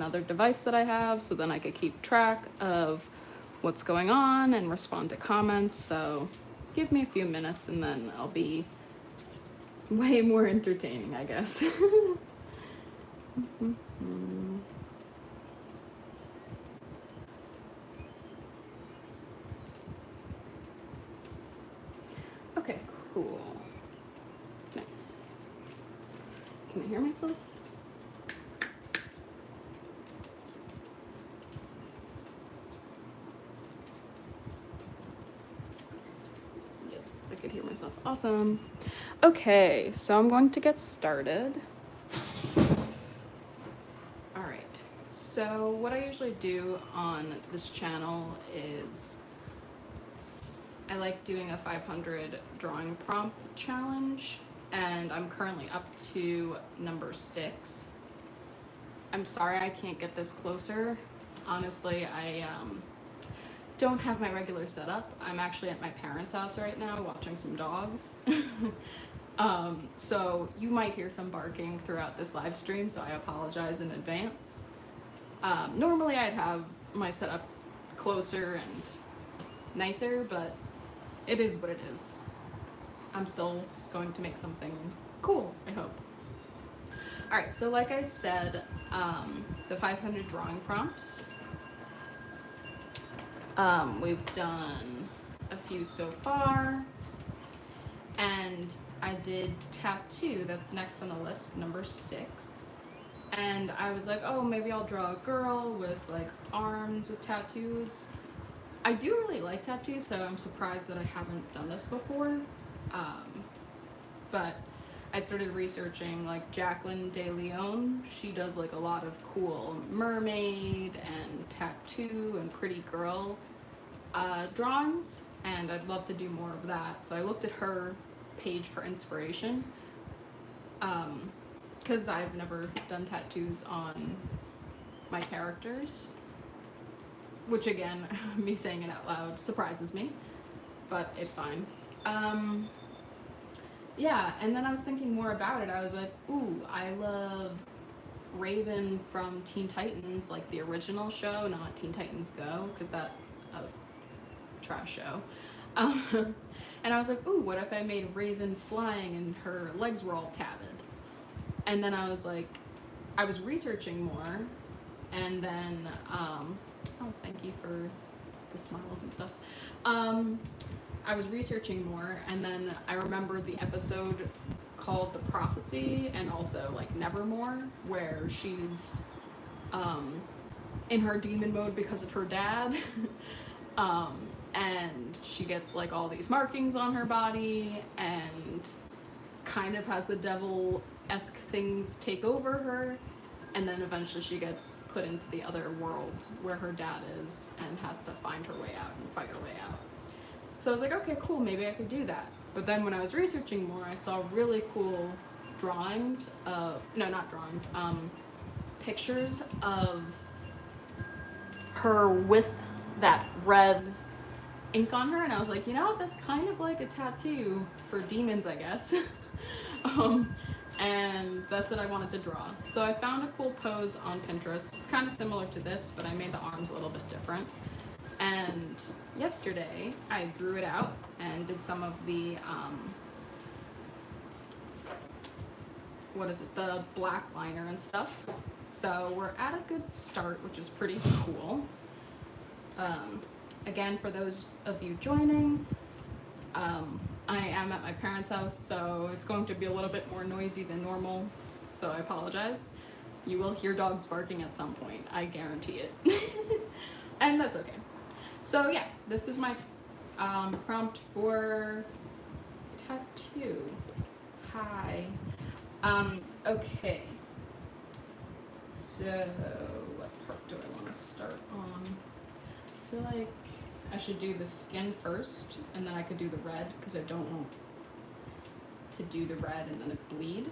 another device that I have, so then I could keep track of what's going on and respond to comments. So give me a few minutes and then I'll be way more entertaining, I guess. Okay, cool. Nice. Can I hear myself? Yes, I could hear myself. Awesome. Okay, so I'm going to get started. All right. So what I usually do on this channel is I like doing a 500 drawing prompt challenge, and I'm currently up to number 6. I'm sorry I can't get this closer. Honestly, I don't have my regular setup. I'm actually at my parents' house right now watching some dogs. So you might hear some barking throughout this live stream, so I apologize in advance. Normally I'd have my setup closer and nicer, but it is what it is. I'm still going to make something cool, I hope. All right, so like I said, the 500 drawing prompts. We've done a few so far, and I did tattoo, that's next on the list, number 6. And I was like, oh, maybe I'll draw a girl with like arms with tattoos. I do really like tattoos, so I'm surprised that I haven't done this before. But I started researching like Jacqueline De Leon. She does like a lot of cool mermaid and tattoo and pretty girl drawings, and I'd love to do more of that. So I looked at her page for inspiration, because I've never done tattoos on my characters, which again, me saying it out loud surprises me, but it's fine. Yeah, and then I was thinking more about it. I was like, ooh, I love Raven from Teen Titans, like the original show, not Teen Titans Go, because that's a trash show. And I was like, ooh, what if I made Raven flying and her legs were all tatted? And then I was like, I was researching more, and then, oh, thank you for the smiles and stuff. I was researching more, and then I remembered the episode called The Prophecy, and also like Nevermore, where she's in her demon mode because of her dad. And she gets like all these markings on her body and kind of has the devil-esque things take over her, and then eventually she gets put into the other world where her dad is and has to find her way out and fight her way out. So I was like, okay, cool, maybe I could do that. But then when I was researching more, I saw really cool drawings of, no, not drawings, pictures of her with that red ink on her, and I was like, you know what, that's kind of like a tattoo for demons, I guess. And that's what I wanted to draw. So I found a cool pose on Pinterest. It's kind of similar to this, but I made the arms a little bit different. And yesterday I drew it out and did some of the, the black liner and stuff. So we're at a good start, which is pretty cool. Again, for those of you joining, I am at my parents' house, so it's going to be a little bit more noisy than normal, so I apologize. You will hear dogs barking at some point, I guarantee it. And that's okay. So yeah, this is my prompt for tattoo. Hi. Okay. So, what part do I want to start on? I feel like I should do the skin first, and then I could do the red, because I don't want to do the red and then it bleed.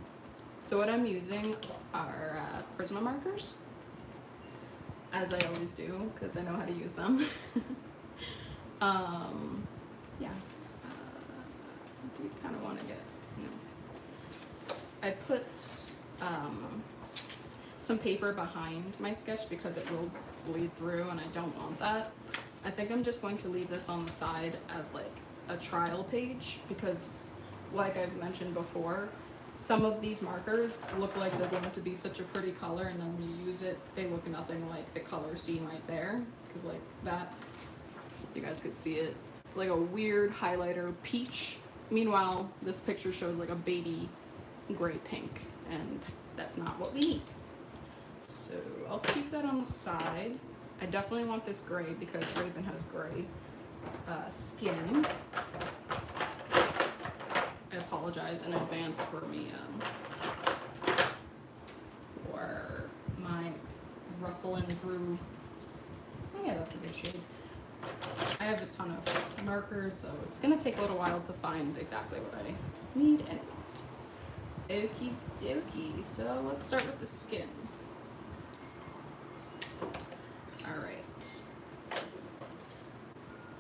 So what I'm using are Prisma markers, as I always do, because I know how to use them. Yeah, I do kind of want to get, I put some paper behind my sketch because it will bleed through and I don't want that. I think I'm just going to leave this on the side as like a trial page because, like I've mentioned before, some of these markers look like they're going to be such a pretty color, and then when you use it, they look nothing like the color seen right there. Because like that, you guys could see it. It's like a weird highlighter peach. Meanwhile, this picture shows like a baby gray pink, and that's not what we need. So I'll keep that on the side. I definitely want this gray because Raven has gray skin. I apologize in advance for me for my rustling through. Oh yeah, that's a good shade. I have a ton of markers, so it's gonna take a little while to find exactly what I need and want. Okie dokie. So let's start with the skin. Alright.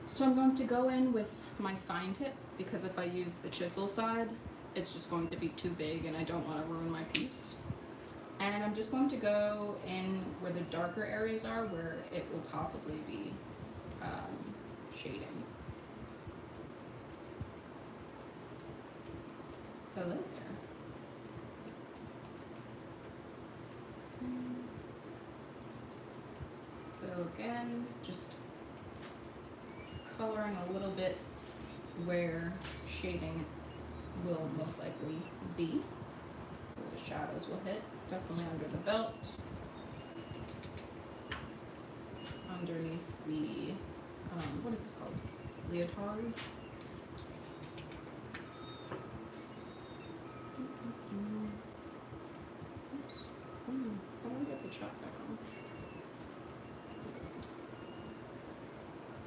So I'm going to go in with my fine tip because if I use the chisel side, it's just going to be too big and I don't want to ruin my piece. And I'm just going to go in where the darker areas are, where it will possibly be shading. Hello there. So again, just coloring a little bit where shading will most likely be. Where the shadows will hit. Definitely under the belt. Underneath the, what is this called? Leotard? Oops. How do I get the chalk back on?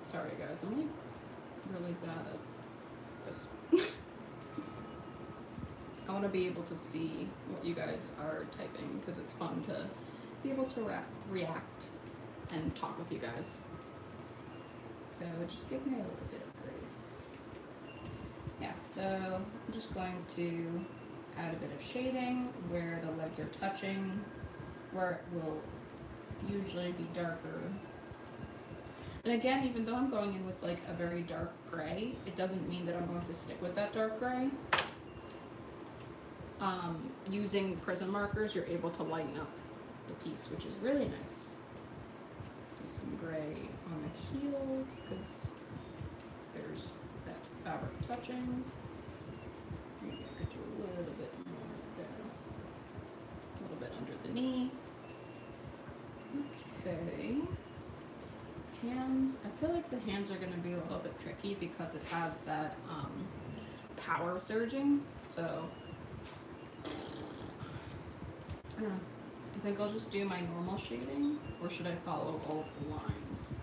Sorry guys, I'm like really bad at this. I want to be able to see what you guys are typing because it's fun to be able to react and talk with you guys. So just give me a little bit of grace. Yeah, so I'm just going to add a bit of shading where the legs are touching, where it will usually be darker. And again, even though I'm going in with like a very dark gray, it doesn't mean that I'm going to stick with that dark gray. Using prism markers, you're able to lighten up the piece, which is really nice. Do some gray on the heels because there's that fabric touching. Maybe I could do a little bit more there. A little bit under the knee. Okay. Hands. I feel like the hands are going to be a little bit tricky because it has that power surging. So I don't know. I think I'll just do my normal shading, or should I follow all of the lines?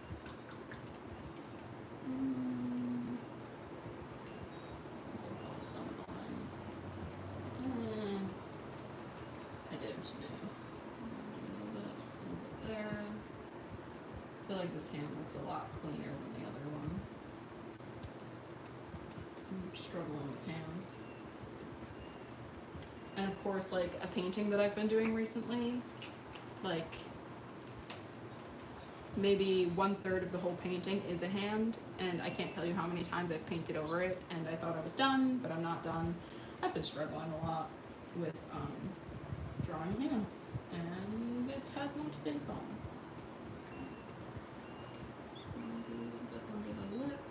I'll follow some of the lines. I did. A little bit there. I feel like this hand looks a lot cleaner than the other one. I'm struggling with hands. And of course, like a painting that I've been doing recently, like maybe 1/3 of the whole painting is a hand, and I can't tell you how many times I've painted over it and I thought I was done, but I'm not done. I've been struggling a lot with drawing hands, and it has not been fun. A little bit under the lip.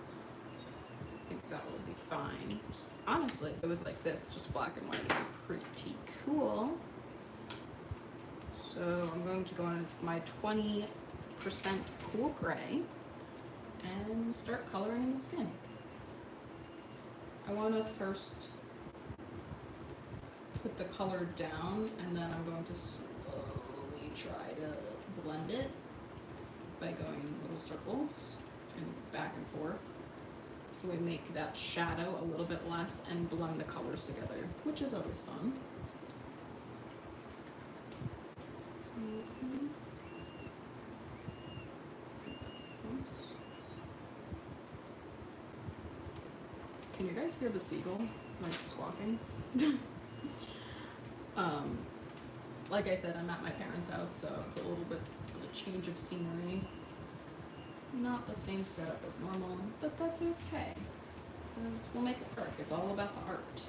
I think that will be fine. Honestly, if it was like this, just black and white, would be pretty cool. So I'm going to go in with my 20% cool gray and start coloring the skin. I want to first put the color down, and then I'm going to slowly try to blend it by going in little circles and back and forth. So we make that shadow a little bit less and blend the colors together, which is always fun. Can you guys hear the seagull like squawking? like I said, I'm at my parents' house, so it's a little bit of a change of scenery. Not the same setup as normal, but that's okay. Because we'll make it work. It's all about the art.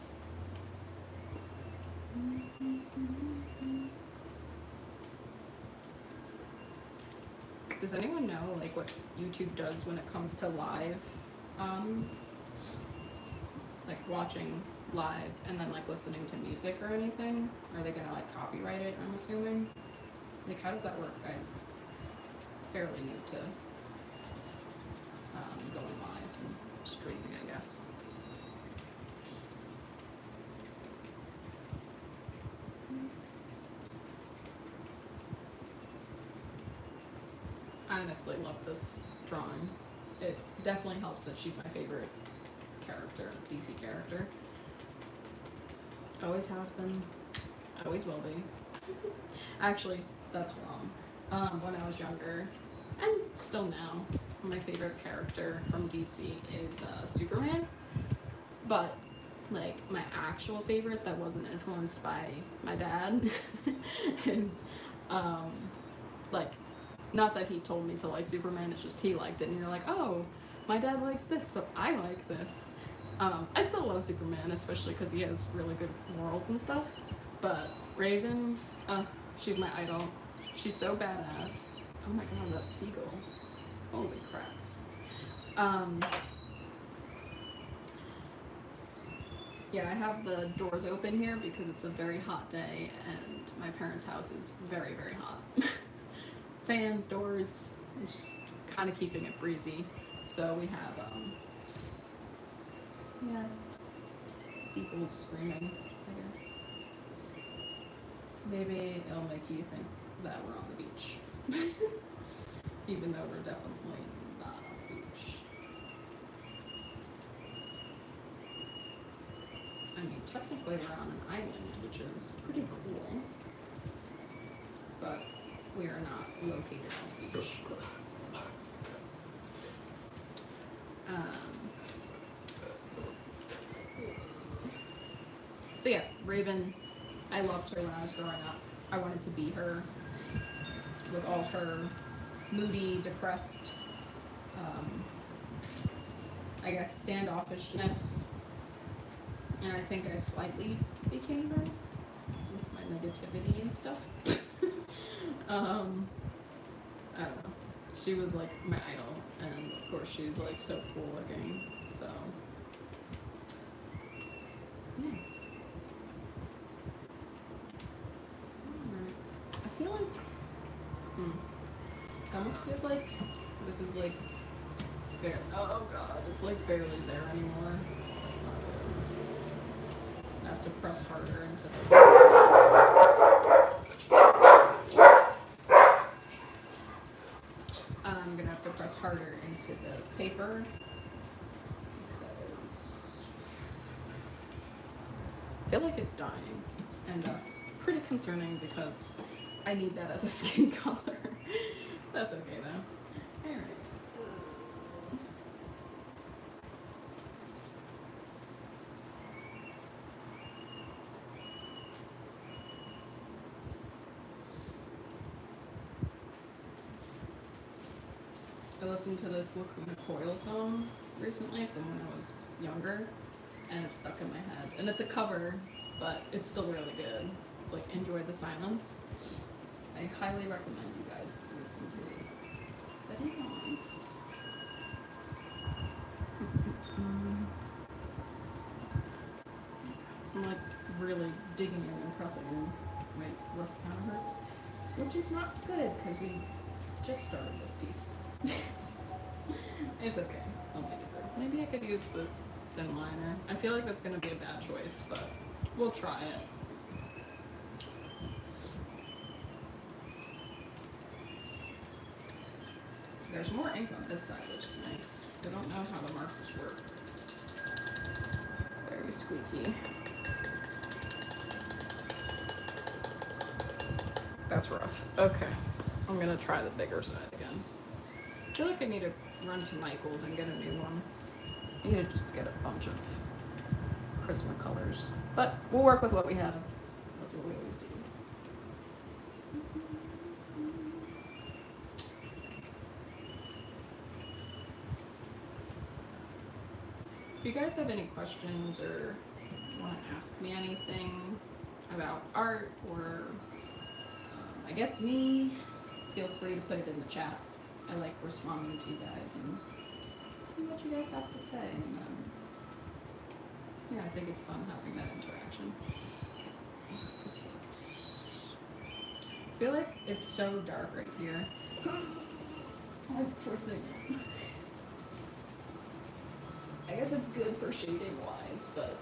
Does anyone know like what YouTube does when it comes to live? Like watching live and then like listening to music or anything? Are they gonna like copyright it, I'm assuming? Like how does that work? I'm fairly new to going live and streaming, I guess. I honestly love this drawing. It definitely helps that she's my favorite character, DC character. Always has been, always will be. Actually, that's wrong. When I was younger, and still now, my favorite character from DC is Superman. But like my actual favorite that wasn't influenced by my dad is like, not that he told me to like Superman, it's just he liked it and you're like, oh, my dad likes this, so I like this. I still love Superman, especially because he has really good morals and stuff, but Raven, she's my idol. She's so badass. Oh my god, that seagull. Holy crap. Yeah, I have the doors open here because it's a very hot day and my parents' house is very, very hot. Fans, doors, it's just kind of keeping it breezy. So we have, yeah, seagulls screaming, I guess. Maybe it'll make you think that we're on the beach. Even though we're definitely not on the beach. I mean, technically we're on an island, which is pretty cool. But we are not located on the beach. So yeah, Raven, I loved her when I was growing up. I wanted to be her with all her moody, depressed, I guess, standoffishness. And I think I slightly became her with my negativity and stuff. I don't know. She was like my idol, and of course she's like so cool looking, so yeah. I feel like it almost feels like this is like bare. Oh god, it's like barely there anymore. That's not good. I have to press harder into the I'm gonna have to press harder into the paper because I feel like it's dying, and that's pretty concerning because I need that as a skin color. That's okay though. Alright. I listened to this Lacuna Coil song recently from when I was younger, and it's stuck in my head. And it's a cover, but it's still really good. It's like Enjoy the Silence. I highly recommend you guys listen to it. It's very nice. I'm like really digging and pressing. My wrist kind of hurts, which is not good because we just started this piece. It's okay. I'll make it through. Maybe I could use the thin liner. I feel like that's going to be a bad choice, but we'll try it. There's more ink on this side, which is nice. I don't know how the markers work. Very squeaky. That's rough. Okay. I'm going to try the bigger side again. I feel like I need to run to Michael's and get a new one. I need to just get a bunch of Prismacolors. But we'll work with what we have. That's what we always do. If you guys have any questions or want to ask me anything about art or I guess me, feel free to put it in the chat. I like responding to you guys and see what you guys have to say. And yeah, I think it's fun having that interaction. I feel like it's so dark right here. Poor thing. I guess it's good for shading wise, but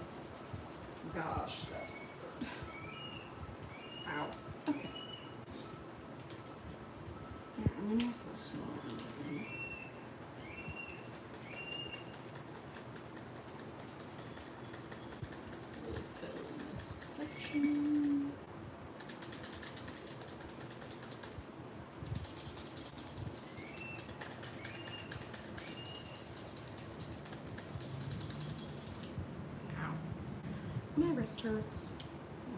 gosh, that's hard. Ow. Okay. I'm gonna use this one. Really fill in this section. Ow. My wrist hurts.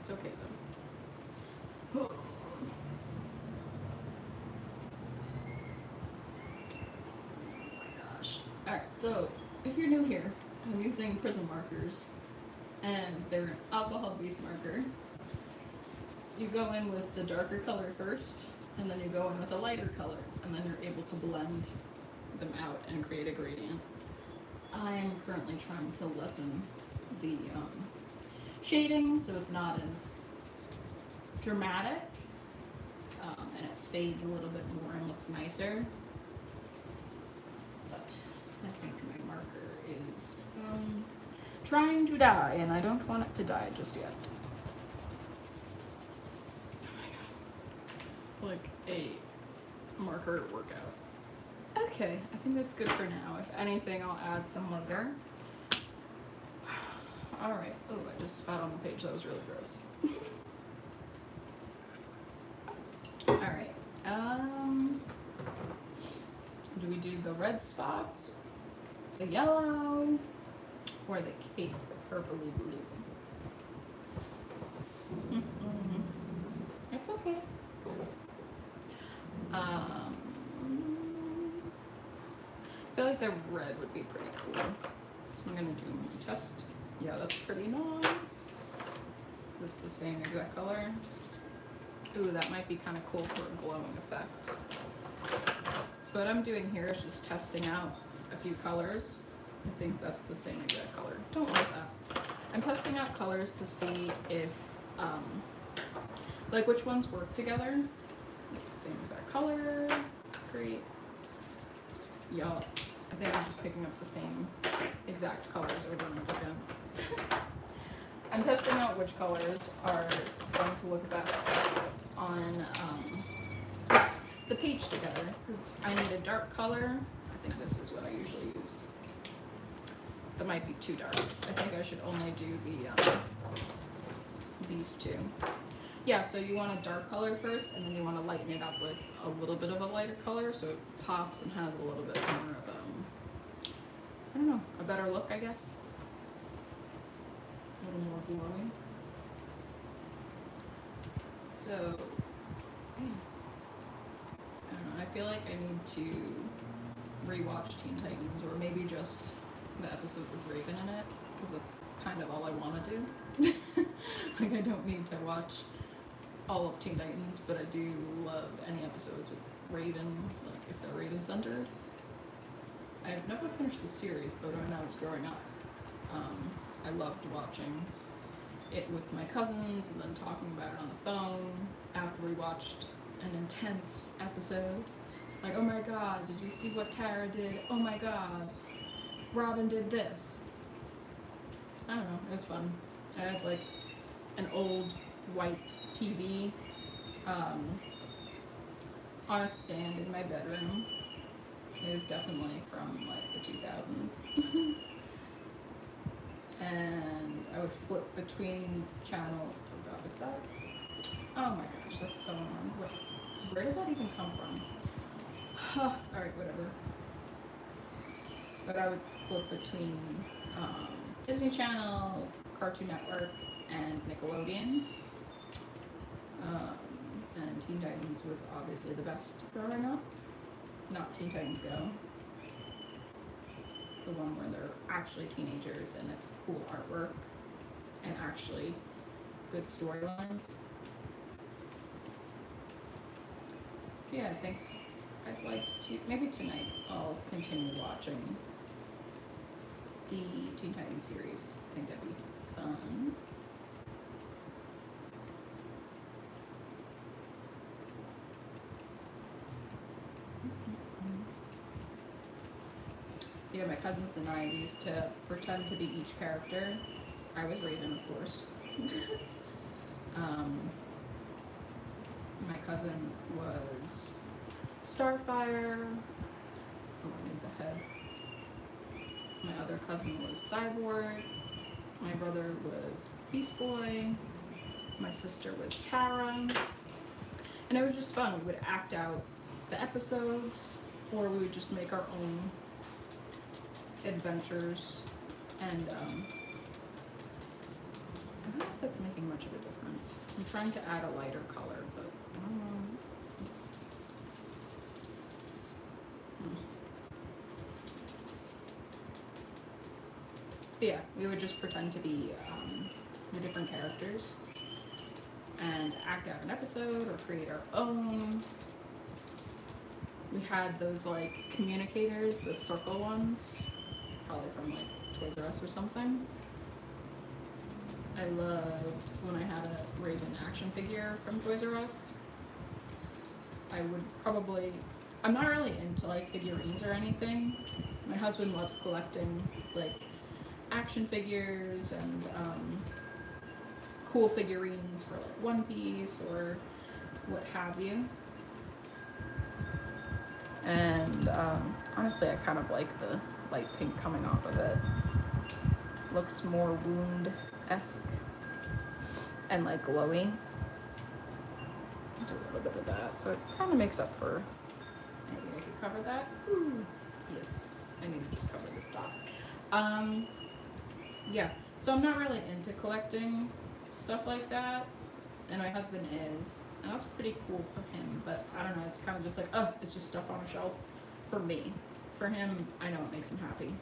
It's okay though. Oh. Alright, so if you're new here, I'm using prism markers, and they're an alcohol base marker. You go in with the darker color first, and then you go in with a lighter color, and then you're able to blend them out and create a gradient. I am currently trying to lessen the shading so it's not as dramatic, and it fades a little bit more and looks nicer. But I think my marker is trying to die, and I don't want it to die just yet. Oh my god. It's like a marker workout. Okay, I think that's good for now. If anything, I'll add some later. Alright. Oh, I just spat on the page. That was really gross. Alright. Do we do the red spots, the yellow, or the cape, the purpley blue? It's okay. I feel like the red would be pretty cool. So I'm gonna do my test. Yeah, that's pretty nice. This is the same exact color. Ooh, that might be kind of cool for a glowing effect. So what I'm doing here is just testing out a few colors. I think that's the same exact color. Don't like that. I'm testing out colors to see if, like which ones work together. Like the same exact color. Great. Y'all, I think I'm just picking up the same exact colors over and over again. I'm testing out which colors are going to look best on the page together, because I need a dark color. I think this is what I usually use. That might be too dark. I think I should only do these two. Yeah, so you want a dark color first, and then you want to lighten it up with a little bit of a lighter color so it pops and has a little bit more of I don't know, a better look, I guess. A little more glowing. So, yeah. I don't know, I feel like I need to rewatch Teen Titans, or maybe just the episode with Raven in it, because that's kind of all I want to do. Like, I don't need to watch all of Teen Titans, but I do love any episodes with Raven, like if they're Raven centered. I've never finished the series, but when I was growing up, I loved watching it with my cousins and then talking about it on the phone after we watched an intense episode. Like, oh my god, did you see what Tara did? Oh my god, Robin did this. I don't know, it was fun. I had like an old white TV on a stand in my bedroom. It was definitely from like the 2000s. And I would flip between channels. Oh god, is that? Oh my gosh, that's so annoying. Where did that even come from? Alright, whatever. But I would flip between Disney Channel, Cartoon Network, and Nickelodeon. And Teen Titans was obviously the best growing up. Not Teen Titans Go. the one where they're actually teenagers and it's cool artwork and actually good storylines. Yeah, I think I'd like to, maybe tonight I'll continue watching the Teen Titans series. I think that'd be fun. Yeah, my cousins and I used to pretend to be each character. I was Raven, of course. My cousin was Starfire. Oh, I need the head. My other cousin was Cyborg. My brother was Beast Boy. My sister was Tara. And it was just fun. We would act out the episodes, or we would just make our own adventures. And I don't know if that's making much of a difference. I'm trying to add a lighter color, but I don't know. But yeah, we would just pretend to be the different characters and act out an episode or create our own. We had those like communicators, the circle ones, probably from like Toys R Us or something. I loved when I had a Raven action figure from Toys R Us. I would probably, I'm not really into like figurines or anything. My husband loves collecting like action figures and cool figurines for like One Piece or what have you. And honestly, I kind of like the light pink coming off of it. Looks more wound-esque and like glowy. Do a little bit of that, so it kind of makes up for. Maybe I could cover that. Ooh, yes, I need to just cover this top. Yeah, so I'm not really into collecting stuff like that, and my husband is, and that's pretty cool for him, but I don't know, it's kind of just like, oh, it's just stuff on a shelf for me. For him, I know it makes him happy.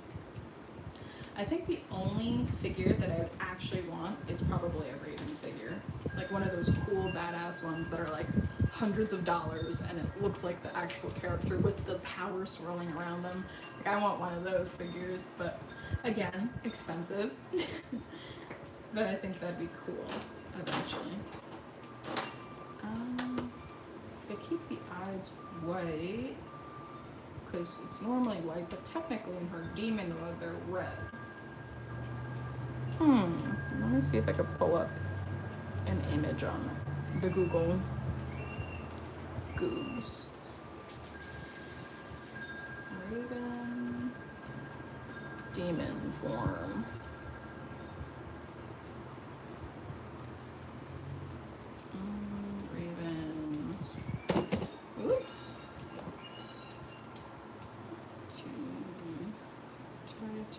I think the only figure that I would actually want is probably a Raven figure. Like one of those cool, badass ones that are like hundreds of dollars and it looks like the actual character with the power swirling around them. Like I want one of those figures, but again, expensive. But I think that'd be cool eventually. I keep the eyes white because it's normally white, but technically in her demon mode they're red. Let me see if I could pull up an image on the Google Goobs. Raven demon form. Raven. Oops.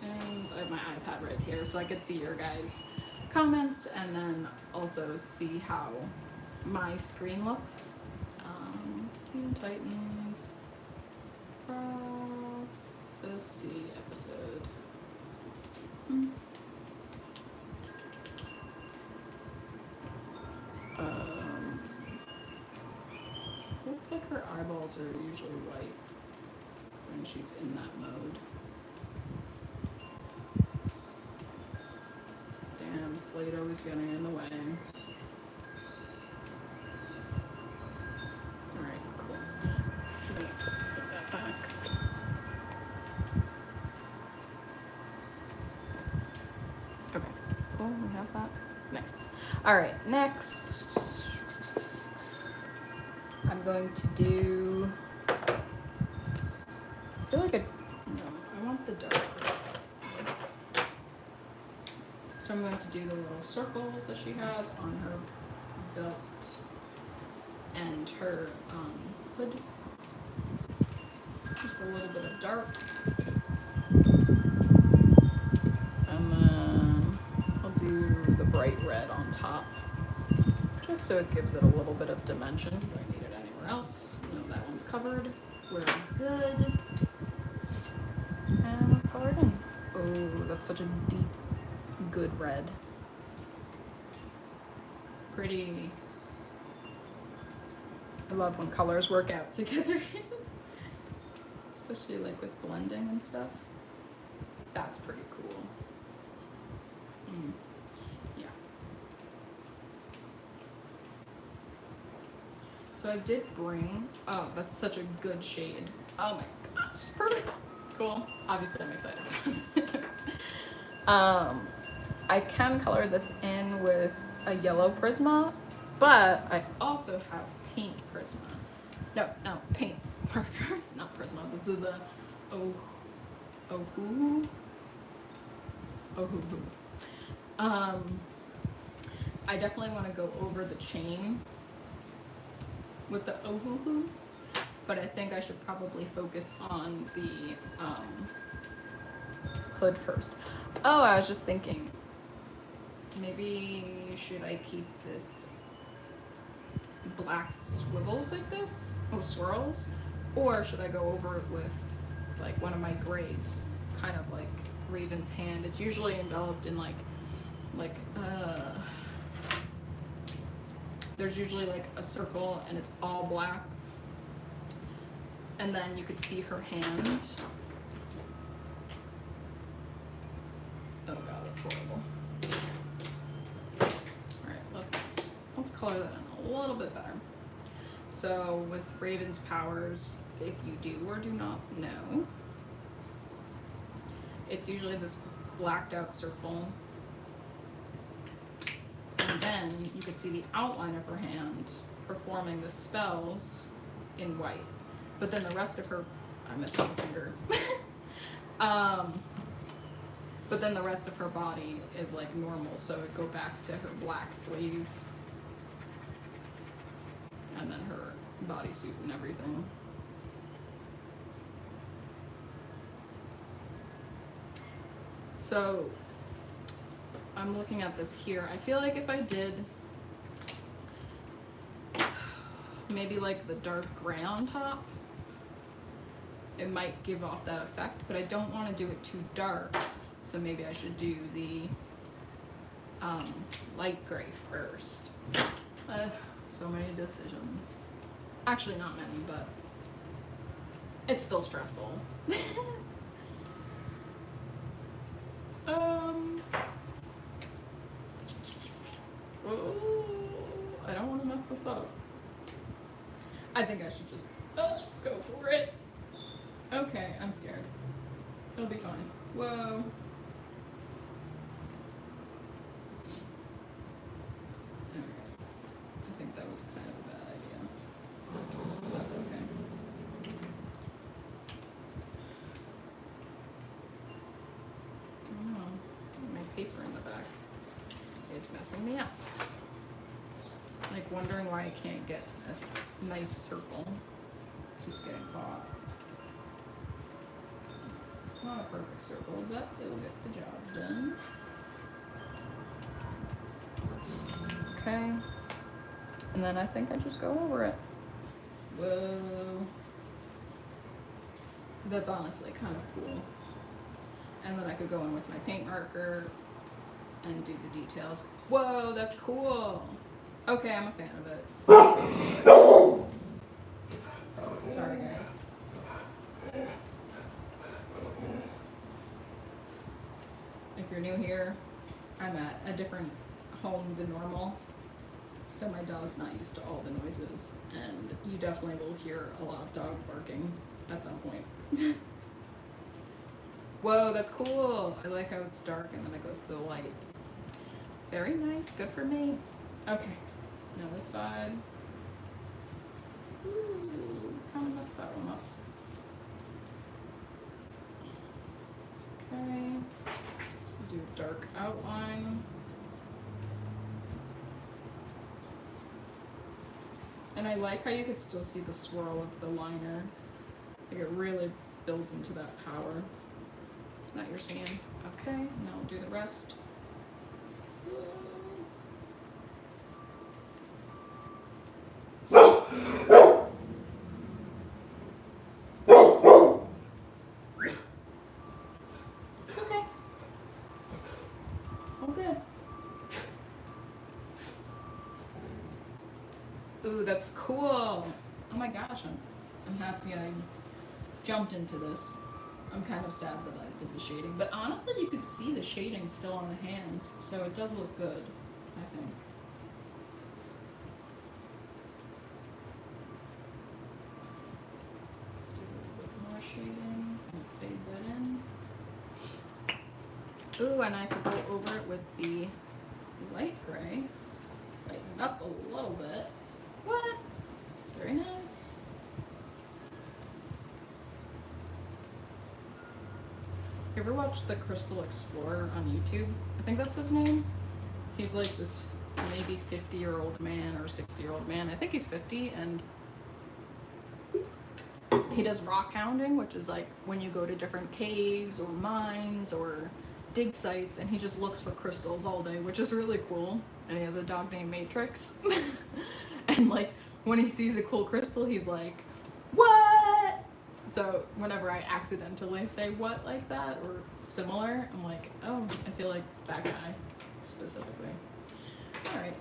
Titans. I have my iPad right here so I could see your guys' comments and then also see how my screen looks. Teen Titans Prophecy episode. Looks like her eyeballs are usually white when she's in that mode. Damn, Slade always getting in the way. Alright, cool. Should I put that back? Okay, cool, we have that. Nice. Alright, next I'm going to do, I feel like I want the dark. So I'm going to do the little circles that she has on her belt and her hood. Just a little bit of dark. And then I'll do the bright red on top. Just so it gives it a little bit of dimension. Do I need it anywhere else? No, that one's covered. We're good. And let's color it in. Ooh, that's such a deep, good red. Pretty. I love when colors work out together. Especially like with blending and stuff. That's pretty cool. Yeah. So I did bring, oh, that's such a good shade. Oh my gosh, perfect. Cool. Obviously I'm excited about this. I can color this in with a yellow Prisma, but I also have paint Prisma. No, paint markers, not Prisma. This is a Ohuhu. I definitely want to go over the chain with the Ohuhu, but I think I should probably focus on the hood first. Oh, I was just thinking, maybe should I keep this black swivels like this? Oh, swirls? Or should I go over it with like one of my grays, kind of like Raven's hand? It's usually enveloped in there's usually like a circle and it's all black. And then you could see her hand. Oh god, that's horrible. Alright, let's color that in a little bit better. So with Raven's powers, if you do or do not know, it's usually this blacked out circle. And then you can see the outline of her hand performing the spells in white. But then the rest of her, I missed a finger. But then the rest of her body is like normal, so it go back to her black sleeve. And then her bodysuit and everything. So I'm looking at this here. I feel like if I did maybe like the dark gray on top, it might give off that effect, but I don't want to do it too dark. So maybe I should do the light gray first. So many decisions. Actually not many, but it's still stressful. I don't want to mess this up. I think I should just go for it. Okay, I'm scared. It'll be fine. Whoa. Alright. I think that was kind of a bad idea. That's okay. Oh, my paper in the back is messing me up. Like wondering why I can't get a nice circle. Keeps getting caught. Not a perfect circle, but it will get the job done. Okay. And then I think I just go over it. Whoa. That's honestly kind of cool. And then I could go in with my paint marker and do the details. Whoa, that's cool. Okay, I'm a fan of it. Sorry, guys. If you're new here, I'm at a different home than normal, so my dog's not used to all the noises, and you definitely will hear a lot of dog barking at some point. Whoa, that's cool. I like how it's dark and then it goes to the light. Very nice, good for me. Okay, now this side. Ooh, kind of messed that one up. Okay, do dark outline. And I like how you can still see the swirl of the liner. Like it really builds into that power that you're seeing. Okay, now we'll do the rest. It's okay. Ooh, that's cool. Oh my gosh, I'm happy I jumped into this. I'm kind of sad that I did the shading, but honestly, you could see the shading still on the hands, so it does look good, I think. Do a little bit more shading and fade that in. Ooh, and I could go over it with the light gray. Lighten up a little bit. What? Very nice. You ever watch the Crystal Explorer on YouTube? I think that's his name. He's like this maybe 50-year-old man or 60-year-old man. I think he's 50, and he does rock hounding, which is like when you go to different caves or mines or dig sites, and he just looks for crystals all day, which is really cool. And he has a dog named Matrix. And like when he sees a cool crystal, he's like, what? So whenever I accidentally say what like that or similar, I'm like, oh, I feel like that guy specifically. All right.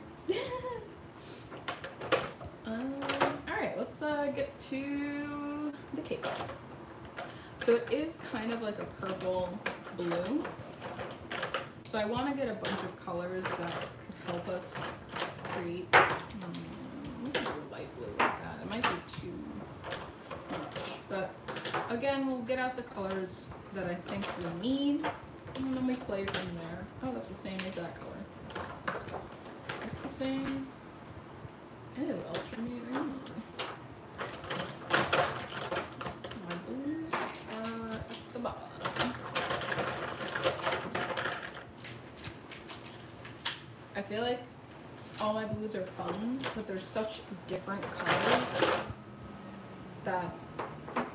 All right, let's get to the cape. So it is kind of like a purple blue. So I want to get a bunch of colors that could help us create. We can do a light blue like that. It might be too much, but again, we'll get out the colors that I think we need, and then we play from there. Oh, that's the same as that color. It's the same. Ew, ultramarine. My blues are at the bottom. I feel like all my blues are fun, but there's such different colors that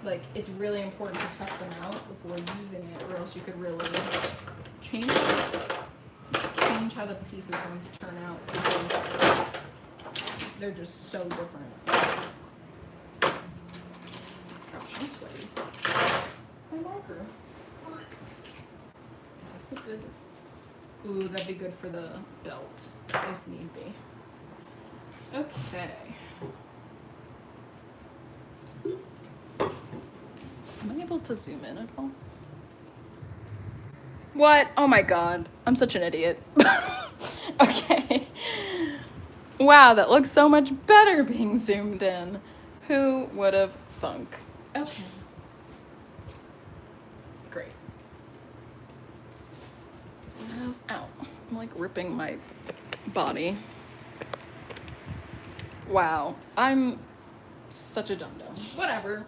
like it's really important to test them out before using it, or else you could really change how the piece is going to turn out, because they're just so different. Gosh, I'm sweaty. My marker. Is this a good? Ooh, that'd be good for the belt if need be. Okay. Am I able to zoom in at all? What? Oh my god. I'm such an idiot. Okay. Wow, that looks so much better being zoomed in. Who would have thunk? Okay. Great. Does it have... Ow. I'm like ripping my body. Wow. I'm such a dum-dum. Whatever.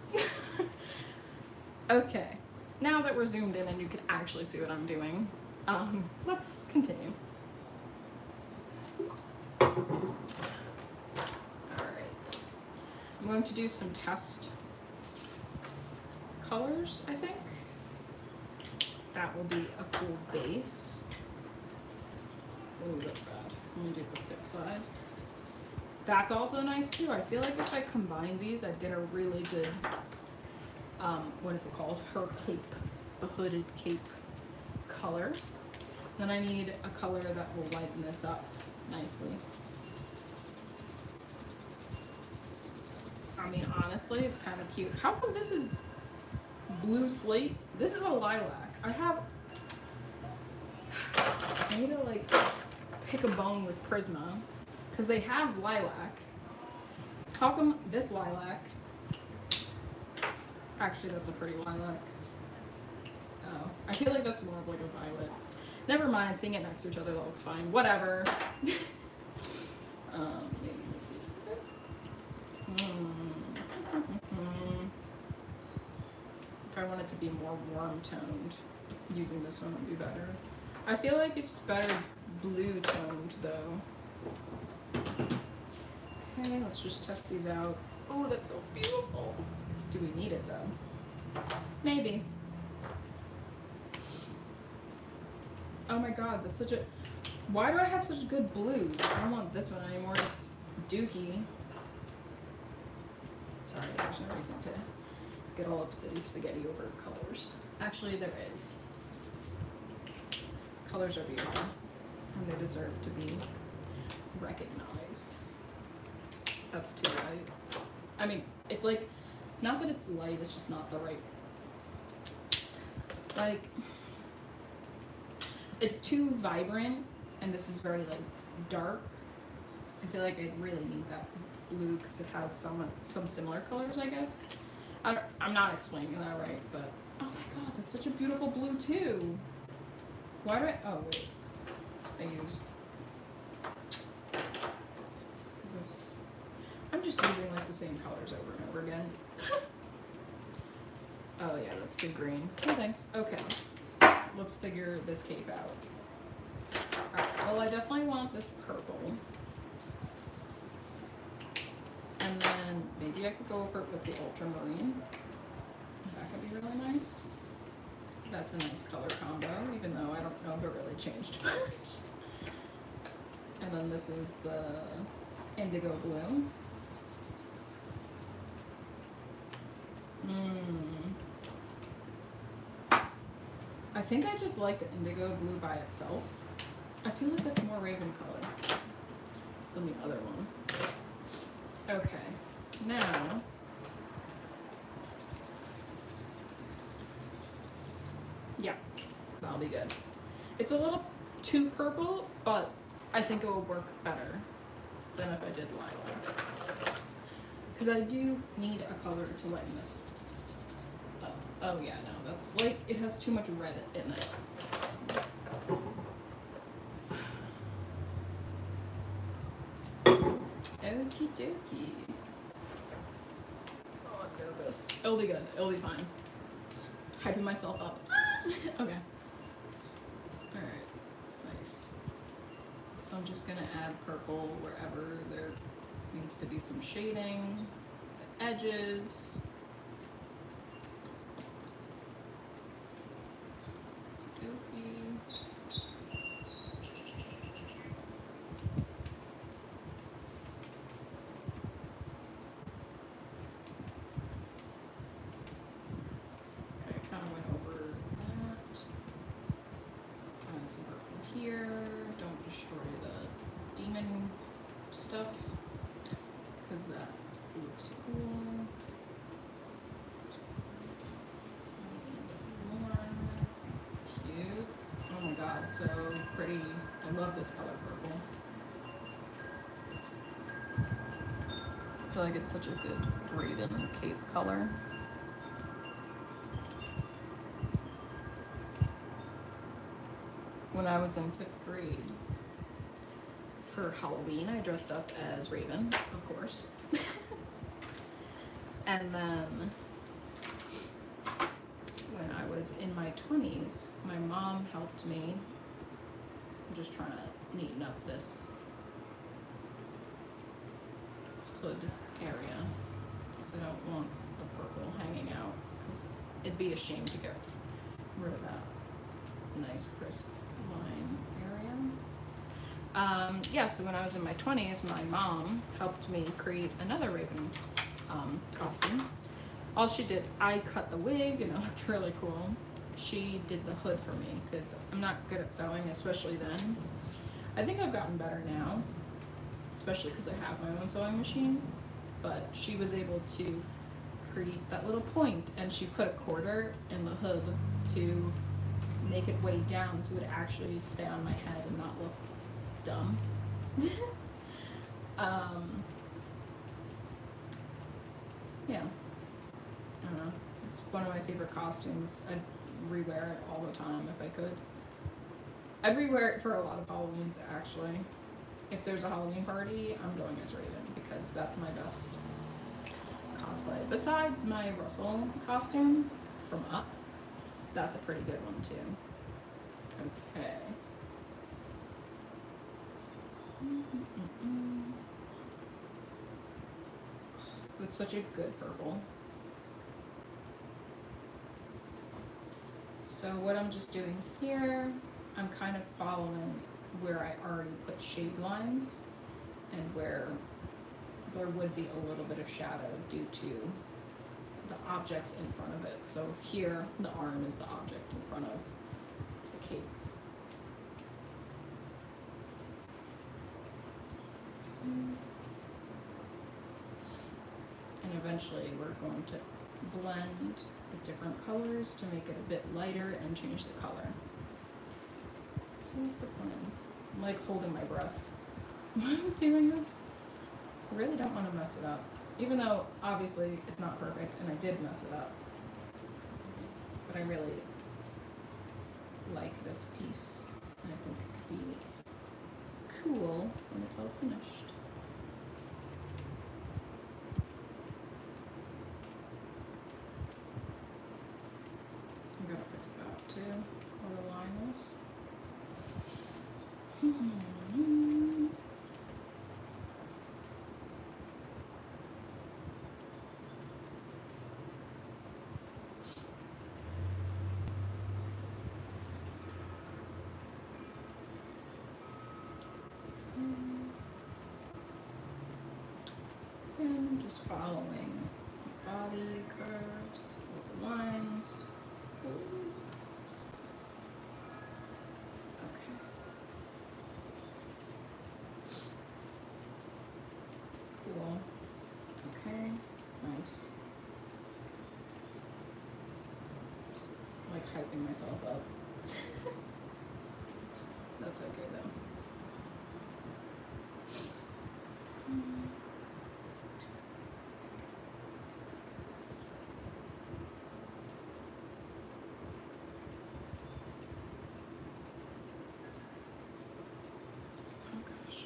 Okay. Now that we're zoomed in and you can actually see what I'm doing, let's continue. Alright. I'm going to do some test colors, I think. That will be a cool base. Ooh, that's bad. Let me do the thick side. That's also nice too. I feel like if I combine these, I'd get a really good, what is it called? Her cape, the hooded cape color. Then I need a color that will lighten this up nicely. I mean, honestly, it's kind of cute. How come this is blue slate? This is a lilac. I need to like pick a bone with Prisma, because they have lilac. How come this lilac? Actually, that's a pretty lilac. Oh, I feel like that's more of like a violet. Never mind, seeing it next to each other, that looks fine. Whatever. Maybe this is If I want it to be more warm toned, using this one would be better. I feel like it's better blue toned though. Okay, let's just test these out. Oh, that's so beautiful. Do we need it though? Maybe. Oh my god, that's such a... Why do I have such good blues? I don't want this one anymore, it's dookie. Sorry, there's no reason to get all upsetty spaghetti over colors. Actually, there is. Colors are beautiful, and they deserve to be recognized. That's too light. I mean, it's like, not that it's light, it's just not the right, like, it's too vibrant, and this is very, like, dark. I feel like I really need that blue because it has some similar colors, I guess. I'm not explaining that right, but oh my god, that's such a beautiful blue too. Why do I? Oh wait, I used. Is this? I'm just using like the same colors over and over again. Oh yeah, that's too green. No thanks. Okay, let's figure this cape out. Alright, well I definitely want this purple. And then maybe I could go over it with the ultramarine. That could be really nice. That's a nice color combo, even though I don't know if it really changed much. And then this is the indigo blue. I think I just like the indigo blue by itself. I feel like that's more Raven color than the other one. Okay, now yeah, that'll be good. It's a little too purple, but I think it will work better than if I did lilac. Because I do need a color to lighten this up. Oh yeah, no, that's like, it has too much red in it. Okie dokie. Oh, I'm nervous. It'll be good. It'll be fine. Just hyping myself up. Okay. Alright. Nice. So I'm just gonna add purple wherever there needs to be some shading. The edges. Dokie. Here, don't destroy the demon stuff because that looks cool. More cute. Oh my god, so pretty. I love this color purple. I feel like it's such a good Raven cape color. When I was in 5th grade, for Halloween, I dressed up as Raven, of course. And then, when I was in my 20s, my mom helped me. I'm just trying to neaten up this hood area, because I don't want the purple hanging out, because it'd be a shame to get rid of that nice crisp line area. Yeah, so when I was in my 20s, my mom helped me create another Raven costume. All she did, I cut the wig and it looked really cool. She did the hood for me because I'm not good at sewing, especially then. I think I've gotten better now, especially because I have my own sewing machine, but she was able to create that little point, and she put a quarter in the hood to make it way down so it would actually stay on my head and not look dumb. Yeah, I don't know. It's one of my favorite costumes. I'd rewear it all the time if I could. I'd rewear it for a lot of Halloweens, actually. If there's a Halloween party, I'm going as Raven because that's my best cosplay. Besides my Russell costume from Up, that's a pretty good one too. Okay. It's such a good purple. So what I'm just doing here, I'm kind of following where I already put shade lines and where there would be a little bit of shadow due to the objects in front of it. So here, the arm is the object in front of the cape. And eventually we're going to blend the different colors to make it a bit lighter and change the color. So what's the plan? I'm like holding my breath. Why am I doing this? I really don't want to mess it up. Even though obviously it's not perfect and I did mess it up. But I really like this piece. And I think it could be cool when it's all finished. I'm gonna fix that too, where the line is. And just following the body curves with the lines. Okay. Cool. Okay. Nice. Like hyping myself up. That's okay though.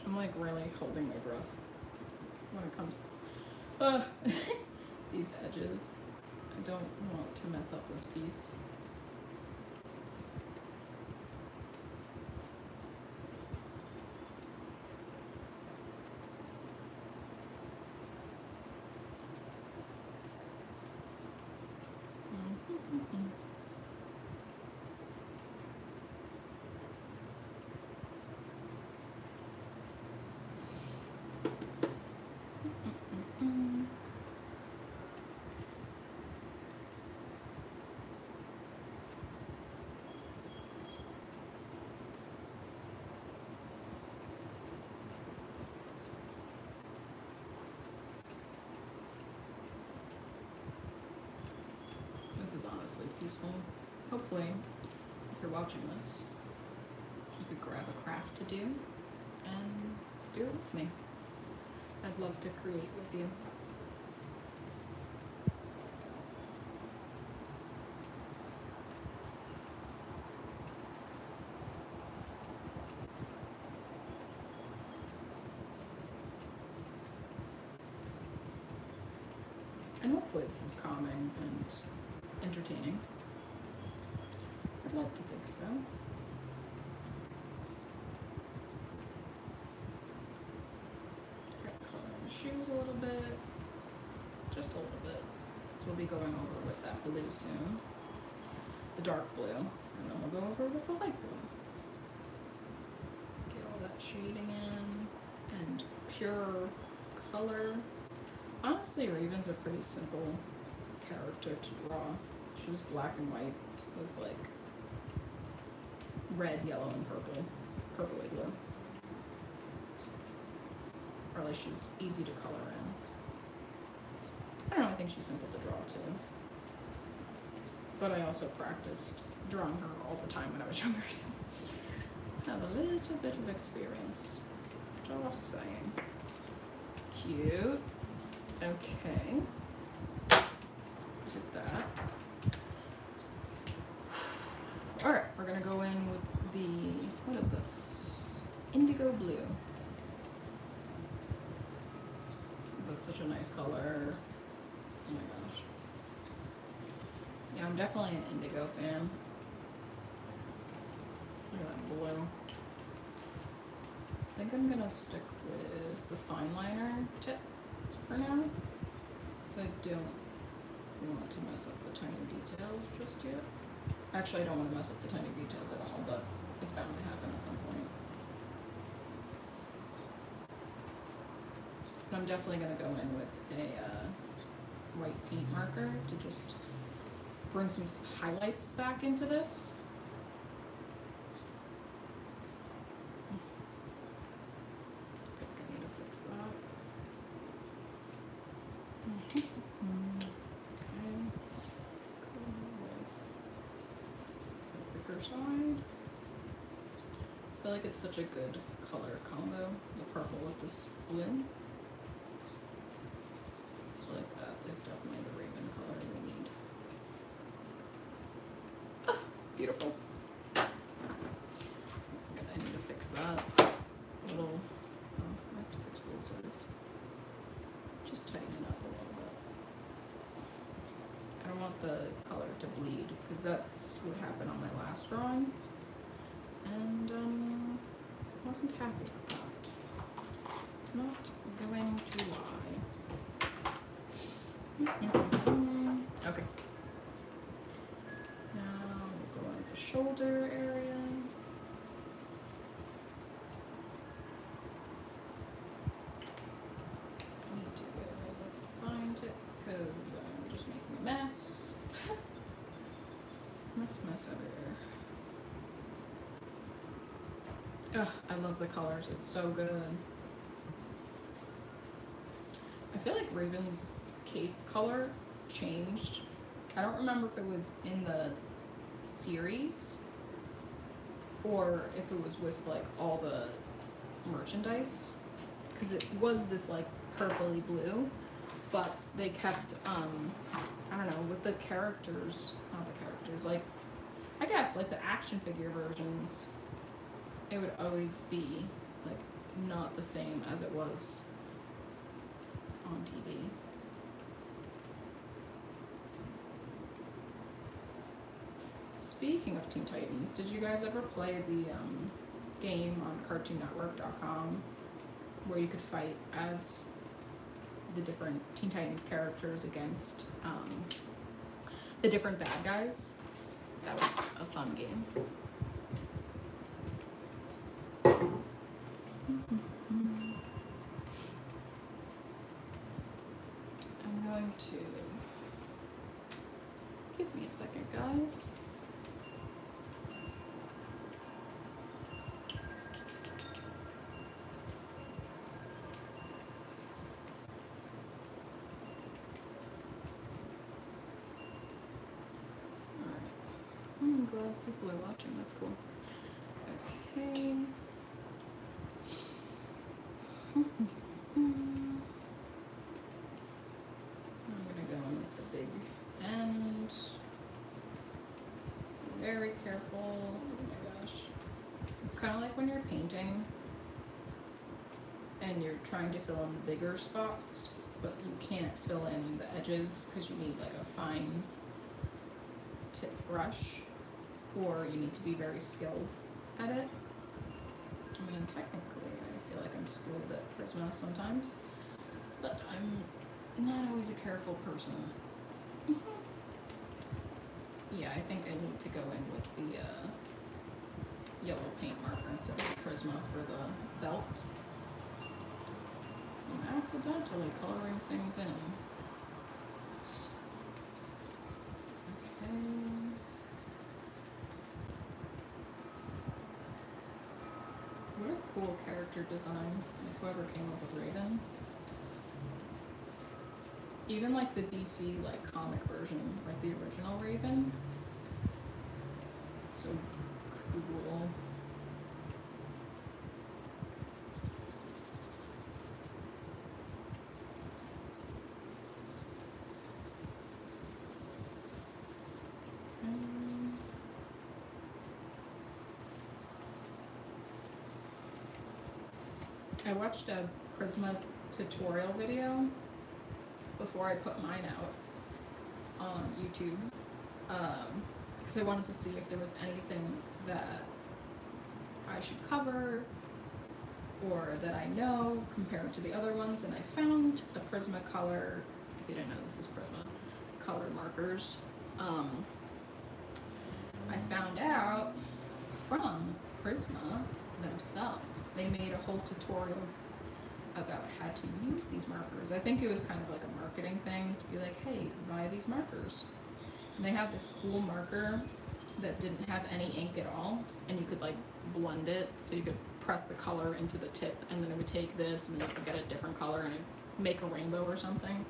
I'm like really holding my breath when it comes these edges. I don't want to mess up this piece. This is honestly peaceful. Hopefully, if you're watching this, you could grab a craft to do and do it with me. I'd love to create with you. And hopefully this is calming and entertaining. I'd like to think so. Color the shoes a little bit. Just a little bit. So we'll be going over with that blue soon. The dark blue. And then we'll go over with the light blue. Get all that shading in. And pure color. Honestly, Raven's a pretty simple character to draw. She was black and white with like red, yellow, and purple. Purpley blue. Or like she's easy to color in. I don't know, I think she's simple to draw too. But I also practiced drawing her all the time when I was younger, so I have a little bit of experience. Just saying. Cute. Okay. Did that. Alright, we're gonna go in with the, what is this? Indigo blue. That's such a nice color. Oh my gosh. Yeah, I'm definitely an indigo fan. Look at that blue. I think I'm gonna stick with the fine liner tip for now. Because I don't want to mess up the tiny details just yet. Actually, I don't want to mess up the tiny details at all, but it's bound to happen at some point. But I'm definitely going to go in with a white paint marker to just bring some highlights back into this. I think I need to fix that. side. I feel like it's such a good color combo, the purple with this blue. I feel like that is definitely the Raven color we need. Ah, beautiful. I need to fix that little, oh, I have to fix both sides. Just tighten it up a little bit. I don't want the color to bleed because that's what happened on my last drawing. And wasn't happy with that. Not going to lie. Okay. Now we'll go into the shoulder area. I need to go find it because I'm just making a mess. Mess everywhere. Ugh, I love the colors. It's so good. I feel like Raven's cape color changed. I don't remember if it was in the series or if it was with like all the merchandise, because it was this like purpley blue, but they kept I don't know, with the characters, not the characters, like I guess like the action figure versions, it would always be like not the same as it was on TV. Speaking of Teen Titans, did you guys ever play the game on CartoonNetwork.com where you could fight as the different Teen Titans characters against the different bad guys? That was a fun game. I'm going to give me a second, guys. I'm glad people are watching, that's cool. Okay. I'm gonna go in with the big end. Very careful. Oh my gosh. It's kind of like when you're painting and you're trying to fill in the bigger spots, but you can't fill in the edges because you need like a fine tip brush, or you need to be very skilled at it. I mean, technically, I feel like I'm skilled at Prisma sometimes, but I'm not always a careful person. Yeah, I think I need to go in with the yellow paint marker instead of Prisma for the belt. So I'm accidentally coloring things in. Okay. What a cool character design, like whoever came up with Raven. Even like the DC like comic version, like the original Raven. So cool. I watched a Prisma tutorial video before I put mine out on YouTube, because I wanted to see if there was anything that I should cover or that I know compared to the other ones, and I found the Prisma color, if you didn't know this is Prisma, color markers. I found out from Prisma themselves. They made a whole tutorial about how to use these markers. I think it was kind of like a marketing thing to be like, hey, buy these markers. And they have this cool marker that didn't have any ink at all, and you could like blend it, so you could press the color into the tip, and then it would take this, and then you could get a different color and it'd make a rainbow or something.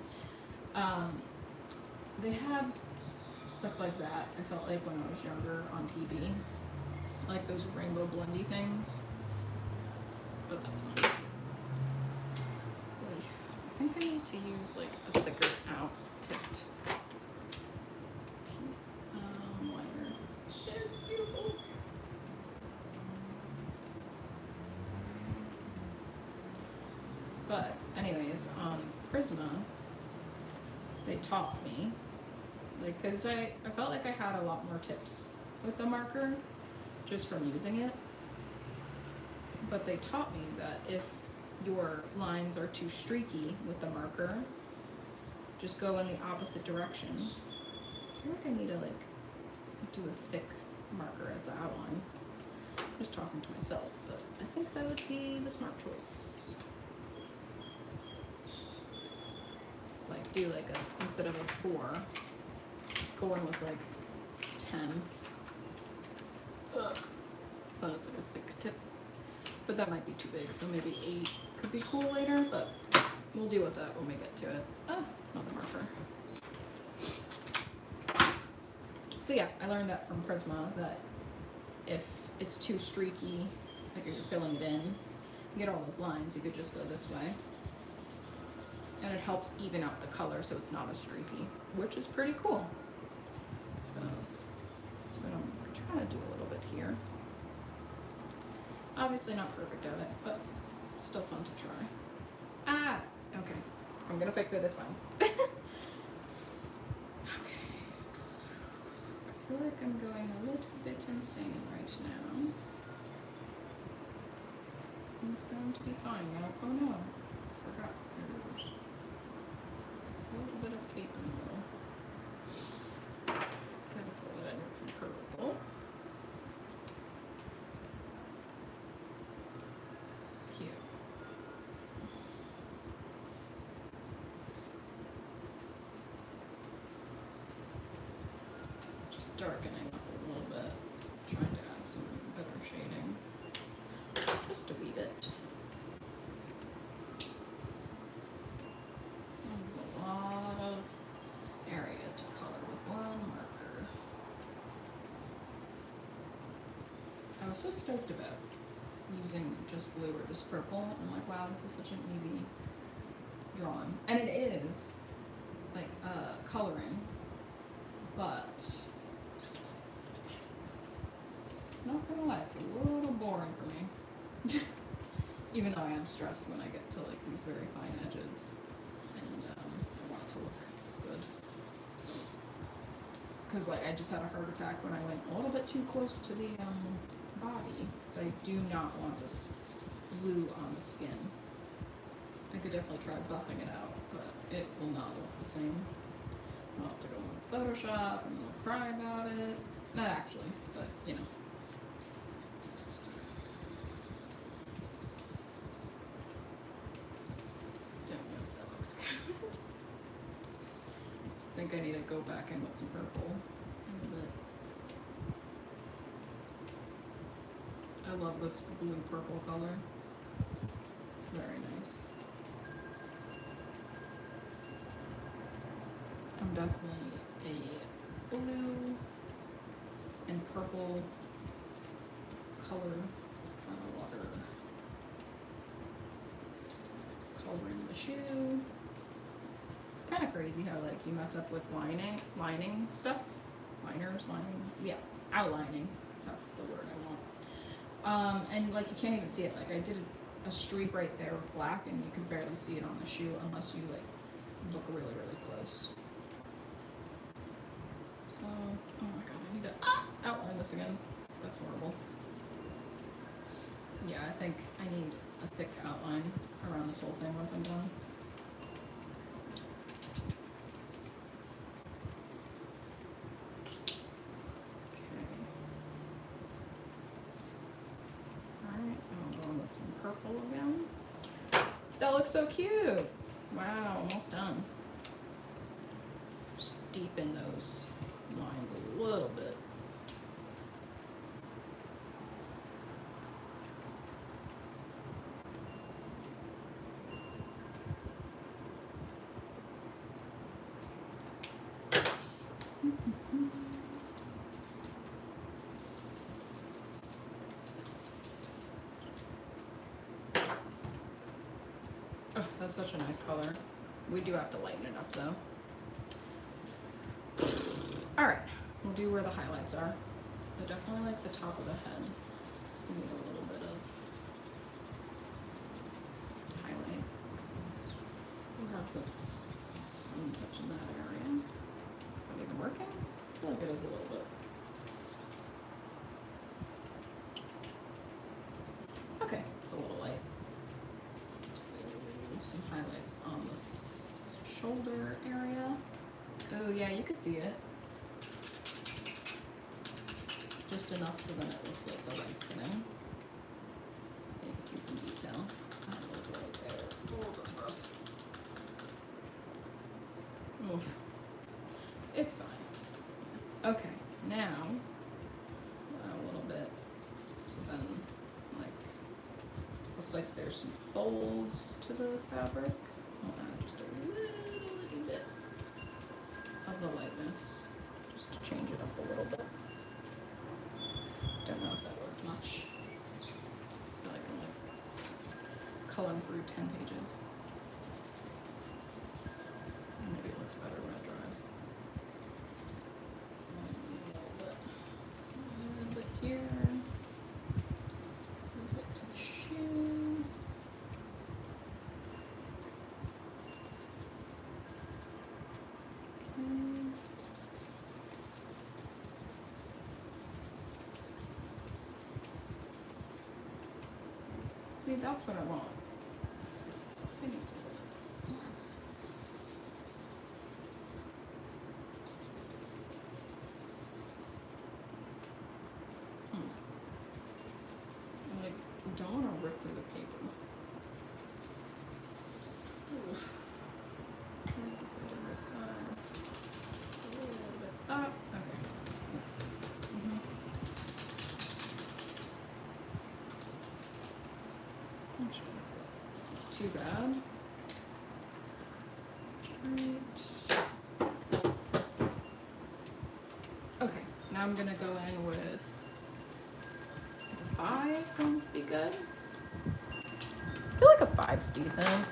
They had stuff like that. I felt like when I was younger on TV, like those rainbow blendy things. But that's fine. I think I need to use like a thicker out tipped liner. It's beautiful. But anyways, on Prisma, they taught me, like, cause I felt like I had a lot more tips with the marker just from using it. But they taught me that if your lines are too streaky with the marker, just go in the opposite direction. I feel like I need to like do a thick marker as the outline. I'm just talking to myself, but I think that would be the smart choice. Like do like a, instead of a 4, go in with like 10. Ugh. So it's like a thick tip. But that might be too big, so maybe 8 could be cool later, but we'll deal with that when we get to it. Oh, another marker. So yeah, I learned that from Prisma, that if it's too streaky, like you're filling it in, you get all those lines, you could just go this way. And it helps even out the color so it's not as streaky, which is pretty cool. So I'm trying to do a little bit here. Obviously not perfect at it, but it's still fun to try. Ah, okay. I'm gonna fix it, it's fine. Okay. I feel like I'm going a little bit insane right now. It's going to be fine now. Oh no, forgot. It's a little bit of cape in the middle. Gotta fill it in with some purple. Cute. Just darkening up a little bit, trying to add some better shading. Just a wee bit. There's a lot of area to color with one marker. I was so stoked about using just blue or just purple. I'm like, wow, this is such an easy drawing. And it is, like, coloring, but it's not gonna lie, it's a little boring for me. Even though I am stressed when I get to, like, these very fine edges, and I want it to look good. Because, like, I just had a heart attack when I went a little bit too close to the body, so I do not want this blue on the skin. I could definitely try buffing it out, but it will not look the same. I'll have to go on Photoshop and I'll cry about it. Not actually, but you know. Don't know if that looks good. I think I need to go back in with some purple a little bit. I love this blue purple color. It's very nice. I'm definitely a blue and purple color water coloring the shoe. It's kind of crazy how like you mess up with lining stuff. Liners, lining, yeah, outlining. That's the word I want. And like you can't even see it. Like I did a streak right there with black, and you can barely see it on the shoe unless you like look really, really close. So, oh my god, I need to outline this again. That's horrible. Yeah, I think I need a thick outline around this whole thing once I'm done. Some purple again. That looks so cute. Wow, almost done. Just deepen those lines a little bit. That's such a nice color. We do have to lighten it up though. Alright, we'll do where the highlights are. So definitely like the top of the head. We need a little bit of highlight. We'll have this sun touch in that area. Is that even working? I feel like it is a little bit. Okay, it's a little light. Do some highlights on the shoulder area. Oh yeah, you can see it. Just enough so then it looks like the light's gonna. You can see some detail. That little right there. A little bit rough. Oof. It's fine. Okay, now a little bit. So then, like, looks like there's some folds to the fabric. I'll add just a little bit of the lightness, just to change it up a little bit. Don't know if that works much. I feel like I'm like coloring through 10 pages. Maybe it looks better when it dries. A little bit here. A little bit to the shoe. Okay. See, that's what I want. I like don't want to rip through the paper. Oof. Put it on this side. A little bit up. Okay. Too bad. Right. Okay, now I'm gonna go in with, is a 5 going to be good? I feel like a 5's decent.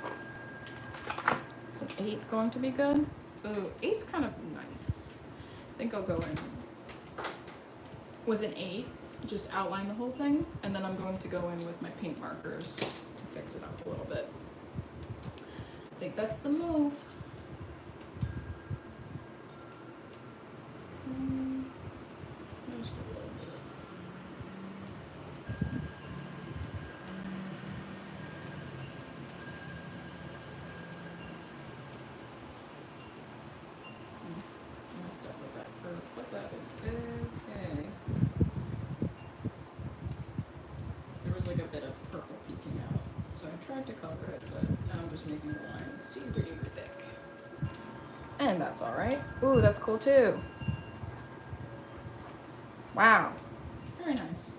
Is an 8 going to be good? Ooh, 8's kind of nice. I think I'll go in with an 8, just outline the whole thing, and then I'm going to go in with my paint markers to fix it up a little bit. I think that's the move. Just a little bit. Messed up with that curve, but that is okay. There was like a bit of purple peeking out, so I tried to cover it, but now I'm just making the line super duper thick. And that's alright. Ooh, that's cool too. Wow. Very nice.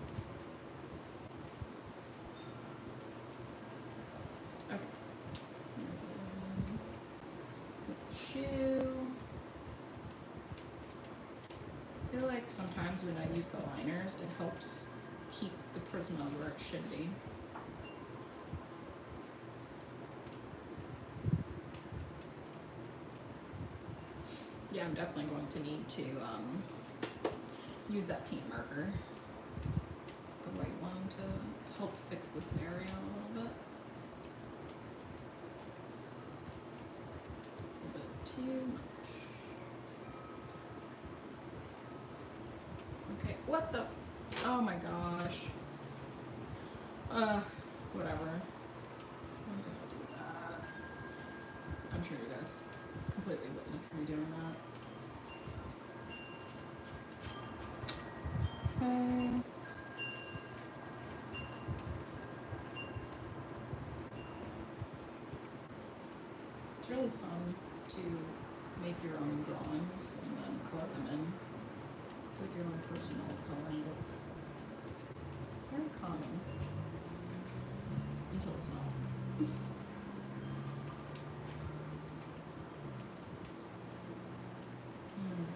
Okay. With the shoe. I feel like sometimes when I use the liners, it helps keep the Prisma where it should be. Yeah, I'm definitely going to need to use that paint marker, the white one, to help fix this area a little bit. A bit too much. Okay, what the? Oh my gosh. Whatever. When did I do that? I'm sure you guys completely witnessed me doing that. Okay. It's really fun to make your own drawings and then color them in. It's like your own personal coloring book. It's very calming. Until it's not.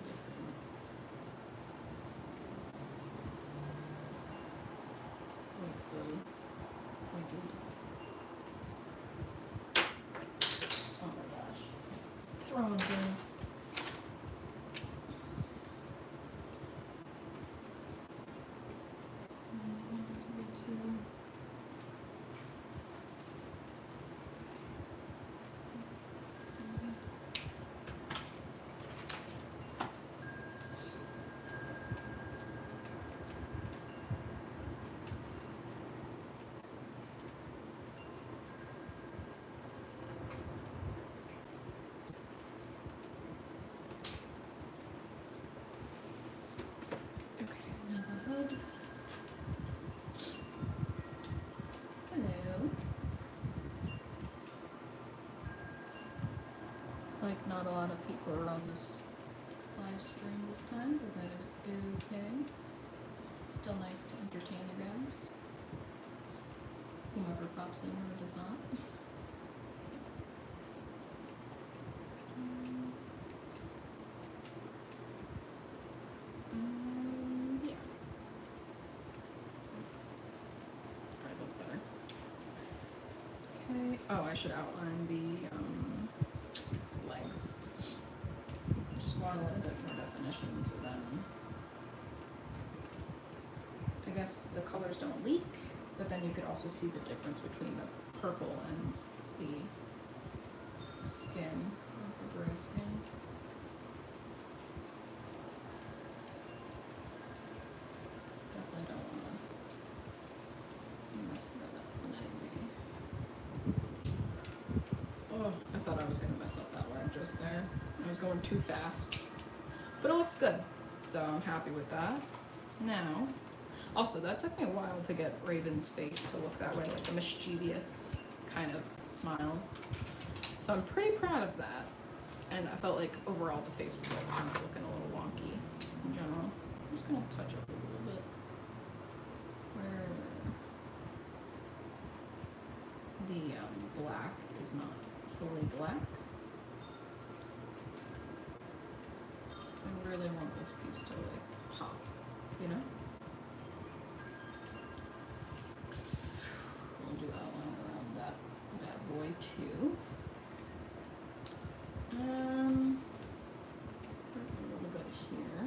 Yes. Like the pointed. throwing things. Hello. Like, not a lot of people are on this live stream this time, but that is okay. Still nice to entertain you guys. Whomever pops in or does not. Yeah. Probably look better. Okay. Oh, I should outline the legs. Just want a little bit more definition so then I guess the colors don't leak, but then you could also see the difference between the purple and the skin, the gray skin. Definitely don't want to mess that up in any way. Oh, I thought I was going to mess up that leg just there. I was going too fast. But it looks good, so I'm happy with that. Now, also that took me a while to get Raven's face to look that way, like a mischievous kind of smile. So I'm pretty proud of that. And I felt like overall the face was like kind of looking a little wonky in general. I'm just gonna touch up a little bit where the black is not fully black. So I really want this piece to like pop, you know? We'll do that one around that bad boy too. A little bit here. I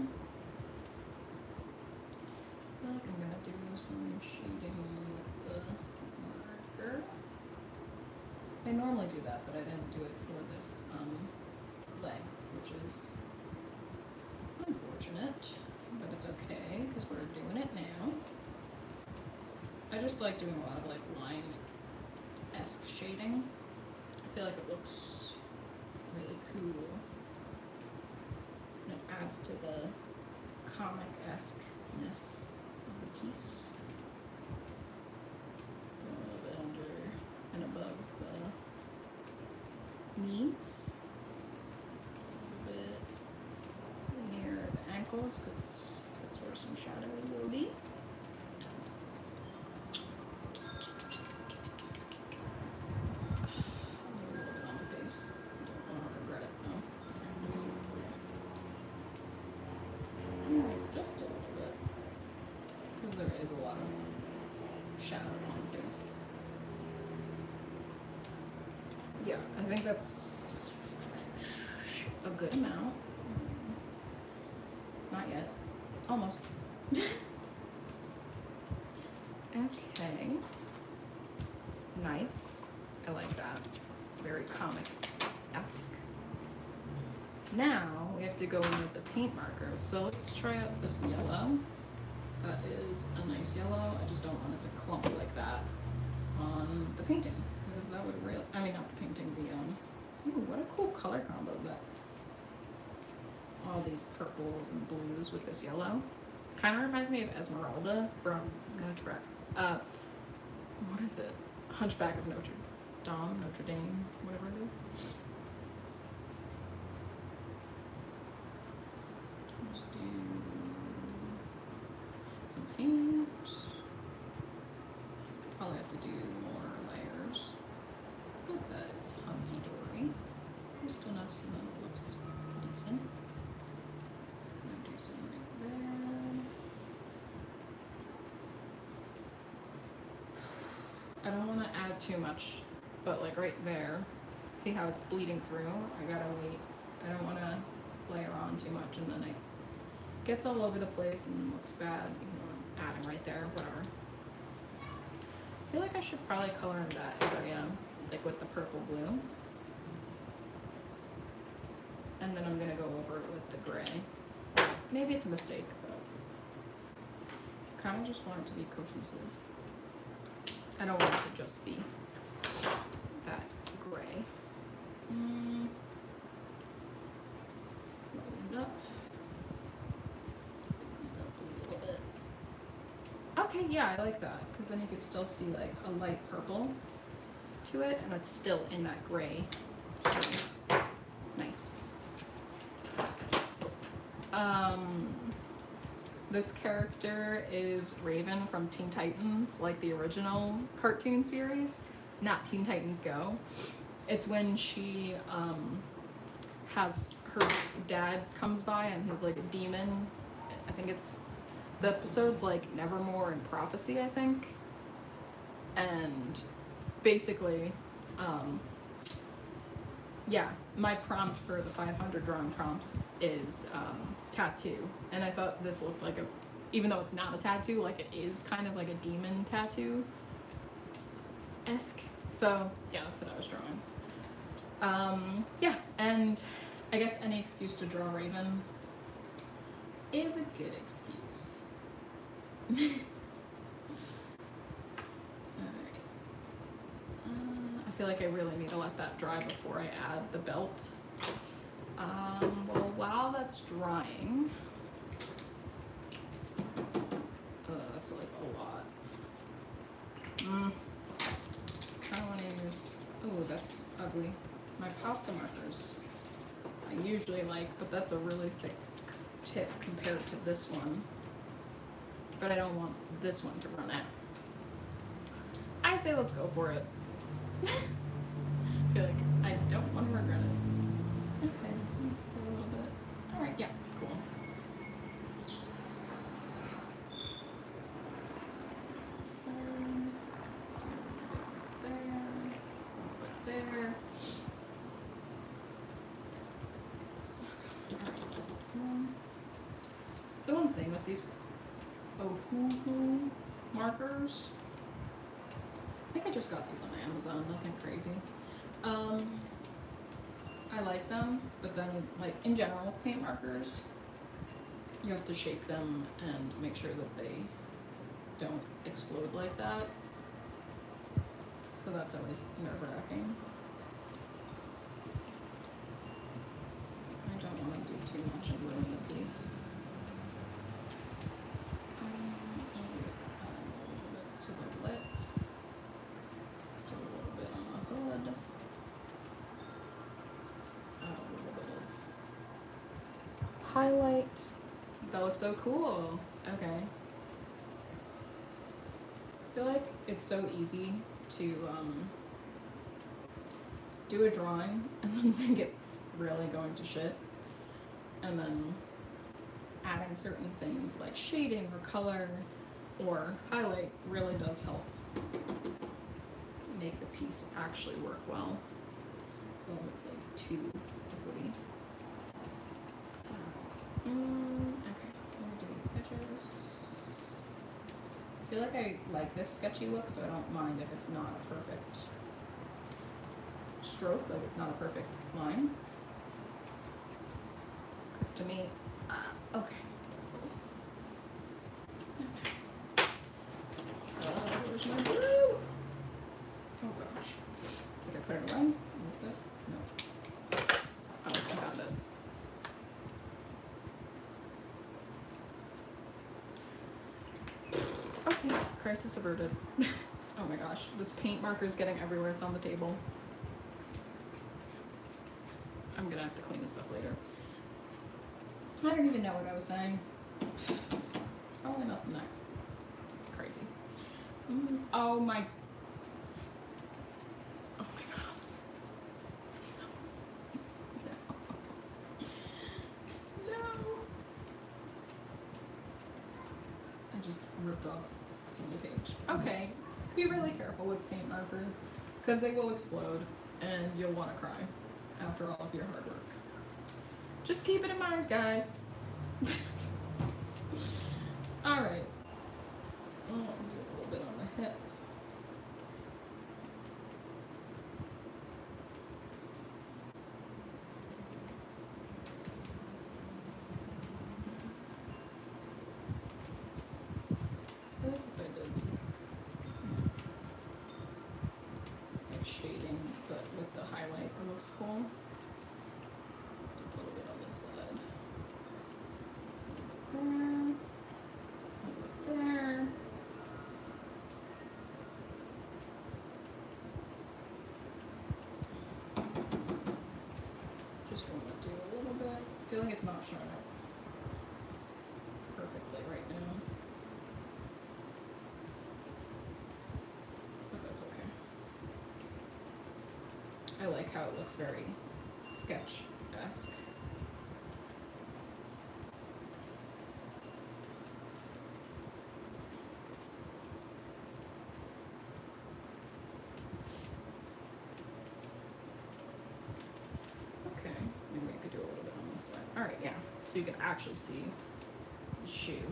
feel like I'm gonna do some shading with the marker. I normally do that, but I didn't do it for this leg, which is unfortunate, but it's okay because we're doing it now. I just like doing a lot of like line-esque shading. I feel like it looks really cool. And it adds to the comic-esque-ness of the piece. A little bit under and above the knees. A little bit near the ankles, because that's where some shadow will be. Yeah, I think that's a good amount. Not yet. Almost. Okay. Nice. I like that. Very comic-esque. Now we have to go in with the paint markers. So let's try out this yellow. That is a nice yellow. I just don't want it to clump like that on the painting. Because that would really, I mean not the painting, the, ooh, what a cool color combo that. All these purples and blues with this yellow. Kind of reminds me of Esmeralda from Notre what is it? Hunchback of Notre Dame, whatever it is. Let's do some paint. Probably have to do more layers. But that it's hunky-dory. Just enough so that it looks decent. I'm gonna do some right there. I don't want to add too much, but like right there, see how it's bleeding through? I gotta wait I don't want to layer on too much and then it gets all over the place and looks bad, even though I'm adding right there, whatever. I feel like I should probably color in that area, like with the purple blue. And then I'm gonna go over it with the gray. Maybe it's a mistake, but I kind of just want it to be cohesive. I don't want it to just be that gray. Load it up. A little bit. Okay, yeah, I like that because then you could still see like a light purple to it, and it's still in that gray. Nice. This character is Raven from Teen Titans, like the original cartoon series, not Teen Titans Go. It's when she has her dad comes by and he's like a demon. I think it's the episode's like Nevermore and Prophecy, I think. And basically, yeah, my prompt for the 500 drawing prompts is tattoo, and I thought this looked like a, even though it's not a tattoo, like it is kind of like a demon tattoo esque. So yeah, that's what I was drawing. Yeah, and I guess any excuse to draw Raven is a good excuse. Alright. I feel like I really need to let that dry before I add the belt. Well, while that's drying, that's like a lot. I want to use, oh, that's ugly. My Posca markers I usually like, but that's a really thick tip compared to this one. But I don't want this one to run out. I say let's go for it. I feel like I don't want to regret it. Okay, let's do a little bit. Alright, yeah, cool. There. So one thing with these Ohuhu markers, I think I just got these on Amazon, nothing crazy. I like them, but then like in general with paint markers, you have to shake them and make sure that they don't explode like that. So that's always nerve-wracking. I don't want to do too much and ruin the piece. A little bit to the lip. Do a little bit on the hood. A little bit of highlight. That looks so cool. Okay. I feel like it's so easy to do a drawing and then think it's really going to shit, and then adding certain things like shading or color or highlight really does help make the piece actually work well. Oh, it's like too liquidy. Okay, let me do pictures. I feel like I like this sketchy look, so I don't mind if it's not a perfect stroke, like it's not a perfect line. Because to me, okay. Where's my blue? Oh gosh. Did I put it away? Is it? No. Oh, I found it. Okay, crisis averted. Oh my gosh, this paint marker is getting everywhere. It's on the table. I'm gonna have to clean this up later. I don't even know what I was saying. Probably nothing that crazy. Oh my. Oh my god. No. No. I just ripped off some of the page. Okay. Be really careful with paint markers because they will explode and you'll want to cry after all of your hard work. Just keep it in mind, guys. All right. Oh, I'll do a little bit on the hip. What if I did like shading, but with the highlight, it looks cool. Do a little bit on this side. There. There. Just want to do a little bit. I feel like it's not showing up perfectly right now. But that's okay. I like how it looks very sketch-esque. Okay, maybe I could do a little bit on this side. Alright, yeah. So you can actually see the shoe.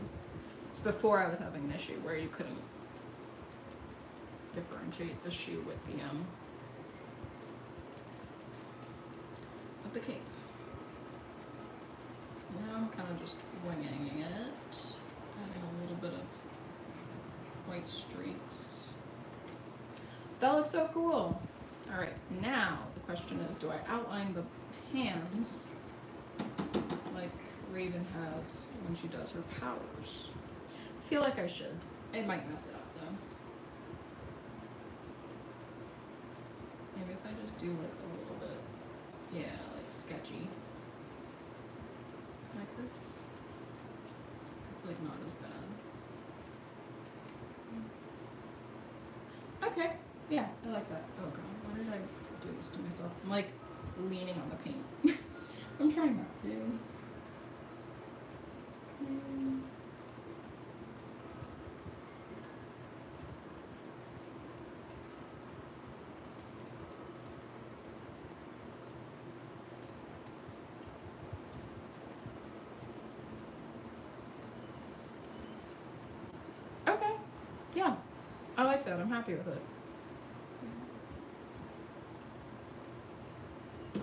So before I was having an issue where you couldn't differentiate the shoe with the cape. Now I'm kind of just winging it, adding a little bit of white streaks. That looks so cool. All right, now the question is, do I outline the hands like Raven has when she does her powers? I feel like I should. I might mess it up though. Maybe if I just do like a little bit, yeah, like sketchy. Like this. It's like not as bad. Okay, yeah, I like that. Oh god, why did I do this to myself? I'm like leaning on the paint. I'm trying not to. Okay, yeah, I like that. I'm happy with it. I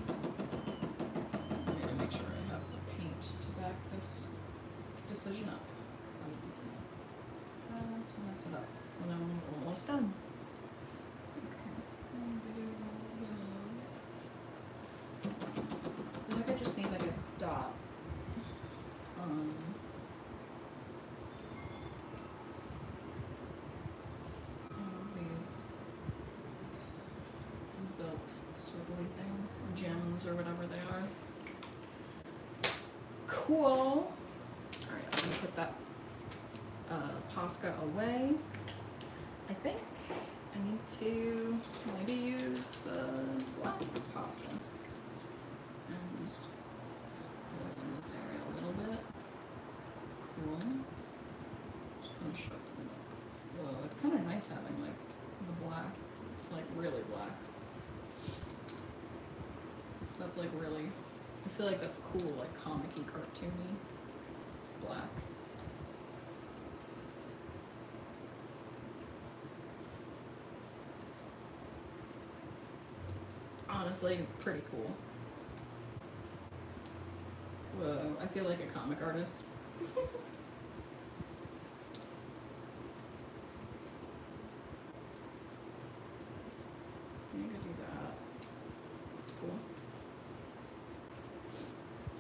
need to make sure I have the paint to back this decision up. To mess it up when I'm almost done. I feel like I just need like a dot. These built swirly things, gems or whatever they are. Cool. Alright, I'm gonna put that Posca away. I think I need to maybe use the black Posca and work in this area a little bit. Cool. Just gonna sharpen it up. Whoa, it's kind of nice having like the black. It's like really black. That's like really, I feel like that's cool, like comic-y, cartoony black. Honestly, pretty cool. Whoa, I feel like a comic artist. Maybe do that. That's cool.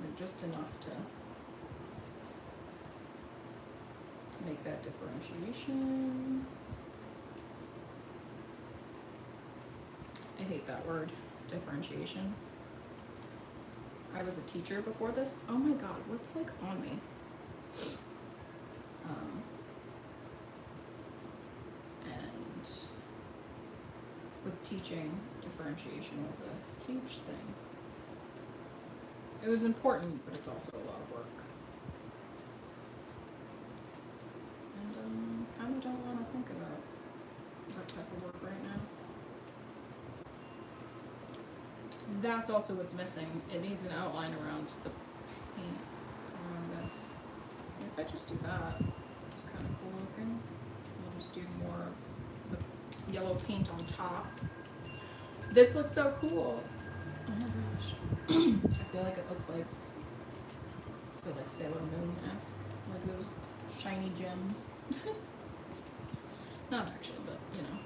And just enough to make that differentiation. I hate that word, differentiation. I was a teacher before this. Oh my god, what's like on me? And with teaching, differentiation was a huge thing. It was important, but it's also a lot of work. And kind of don't want to think about that type of work right now. That's also what's missing. It needs an outline around the just do that. It's kind of cool looking. I'll just do more of the yellow paint on top. This looks so cool. Oh my gosh. I feel like it looks like Sailor Moon-esque, like those shiny gems. Not actually, but you know.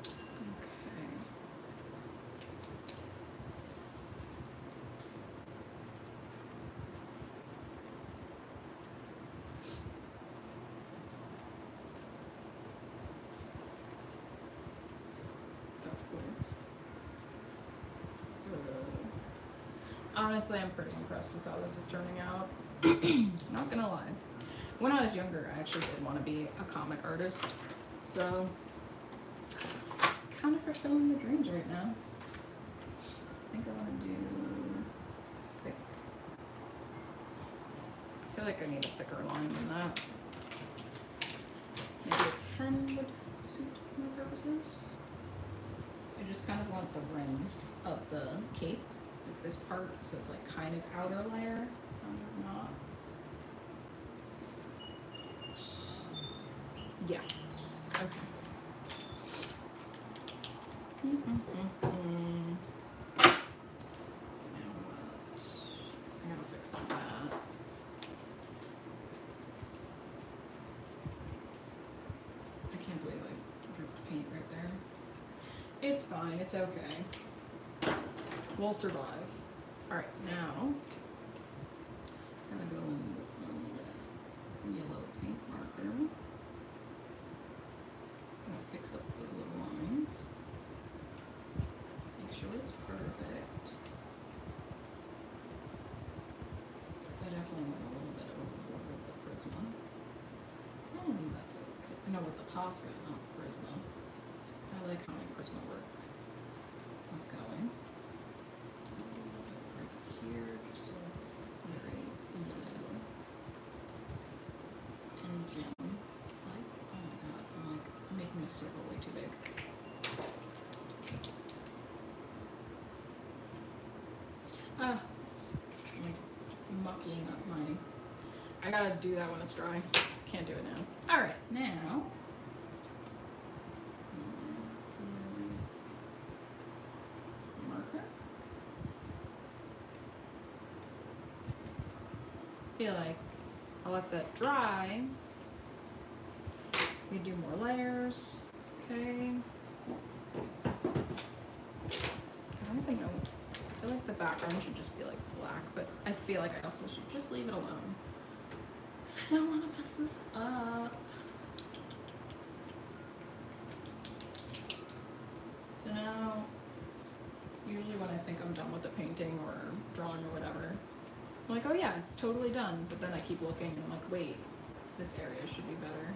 Okay. That's cool. Honestly, I'm pretty impressed with how this is turning out. Not gonna lie. When I was younger, I actually did want to be a comic artist. So, kind of fulfilling the dreams right now. I think I want to do thick. I feel like I need a thicker line than that. Maybe a 10 would suit my purposes. I just kind of want the rim of the cape, like this part, so it's like kind of outer layer, kind of not. Yeah. Okay. Now what? I gotta fix that. I can't believe I dripped paint right there. It's fine, it's okay. We'll survive. Alright, now gotta go in with some yellow paint marker. Gonna fix up the little lines. Make sure it's perfect. So I definitely went a little bit overboard with the Prisma. And that's okay. No, with the Posca, not the Prisma. I like how my Prisma work is going. Right here, just so it's very yellow. And gem. Like, oh my god, I'm like making this circle way too big. Ah, I'm like mucking up my. I gotta do that when it's dry. Can't do it now. Alright, now. Marker. Feel like I'll let that dry. We do more layers. Okay. I don't even know. I feel like the background should just be like black, but I feel like I also should just leave it alone. Because I don't want to mess this up. So now, usually when I think I'm done with the painting or drawing or whatever, I'm like, oh yeah, it's totally done. But then I keep looking and I'm like, wait, this area should be better.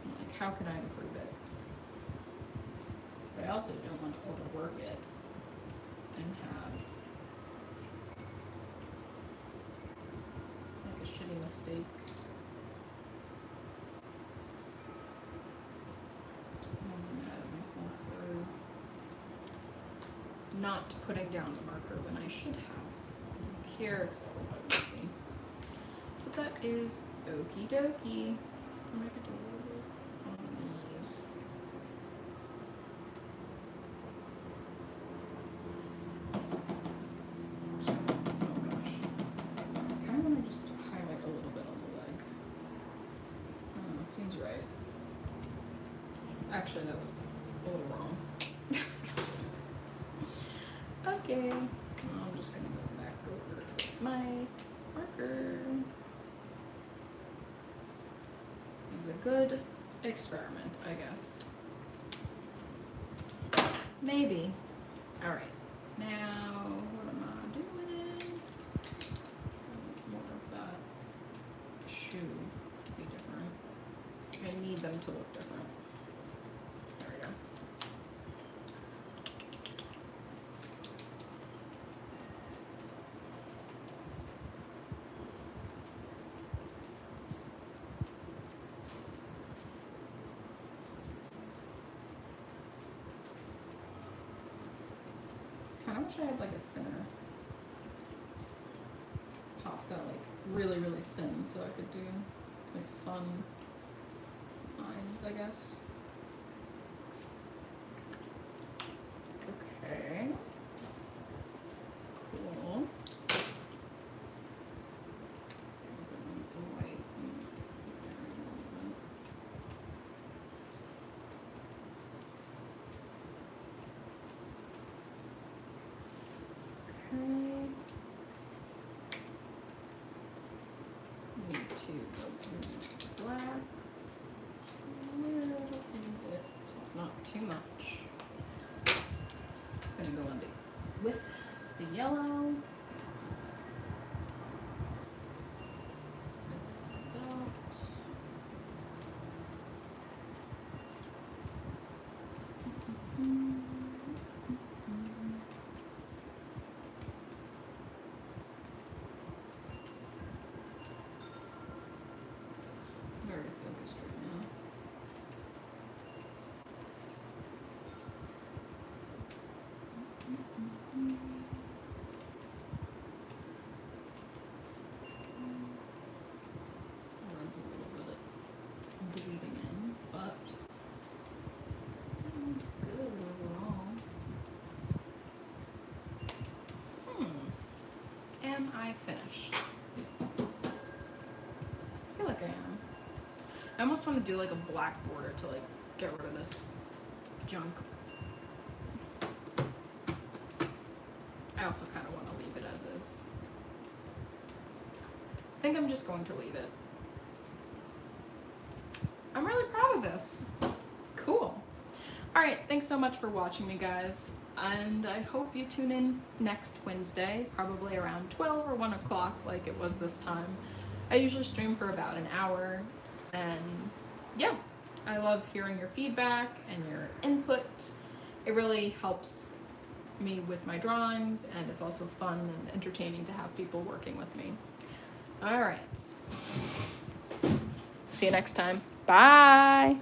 I'm like, how can I improve it? But I also don't want to overwork it and have like a shitty mistake. I'm mad at myself for not putting down the marker when I should have. Here it's a little bit messy. But that is okie dokie. I'm gonna do a little bit on these. Oh gosh. I kind of want to just highlight a little bit on the leg. I don't know, it seems right. Actually, that was a little wrong. That was kind of stupid. Okay. I'm just going to go back over my marker. It was a good experiment, I guess. Maybe. Alright. Now, what am I doing? More of that shoe to be different. I need them to look different. There we go. Kind of wish I had like a thinner Posca, like really, really thin, so I could do like fun lines, I guess. Okay. Cool. White. Okay. Need to go to black. A little bit, so it's not too much. Gonna go on with the yellow. Mix it out. Very focused right now. Runs a little bit bleeding in, but good overall. Am I finished? I feel like I am. I almost want to do like a black border to like get rid of this junk. I also kind of want to leave it as is. I think I'm just going to leave it. I'm really proud of this. Cool. All right, thanks so much for watching me, guys. And I hope you tune in next Wednesday, probably around 12 or 1 o'clock like it was this time. I usually stream for about an hour, and yeah, I love hearing your feedback and your input. It really helps me with my drawings, and it's also fun and entertaining to have people working with me. All right. See you next time. Bye.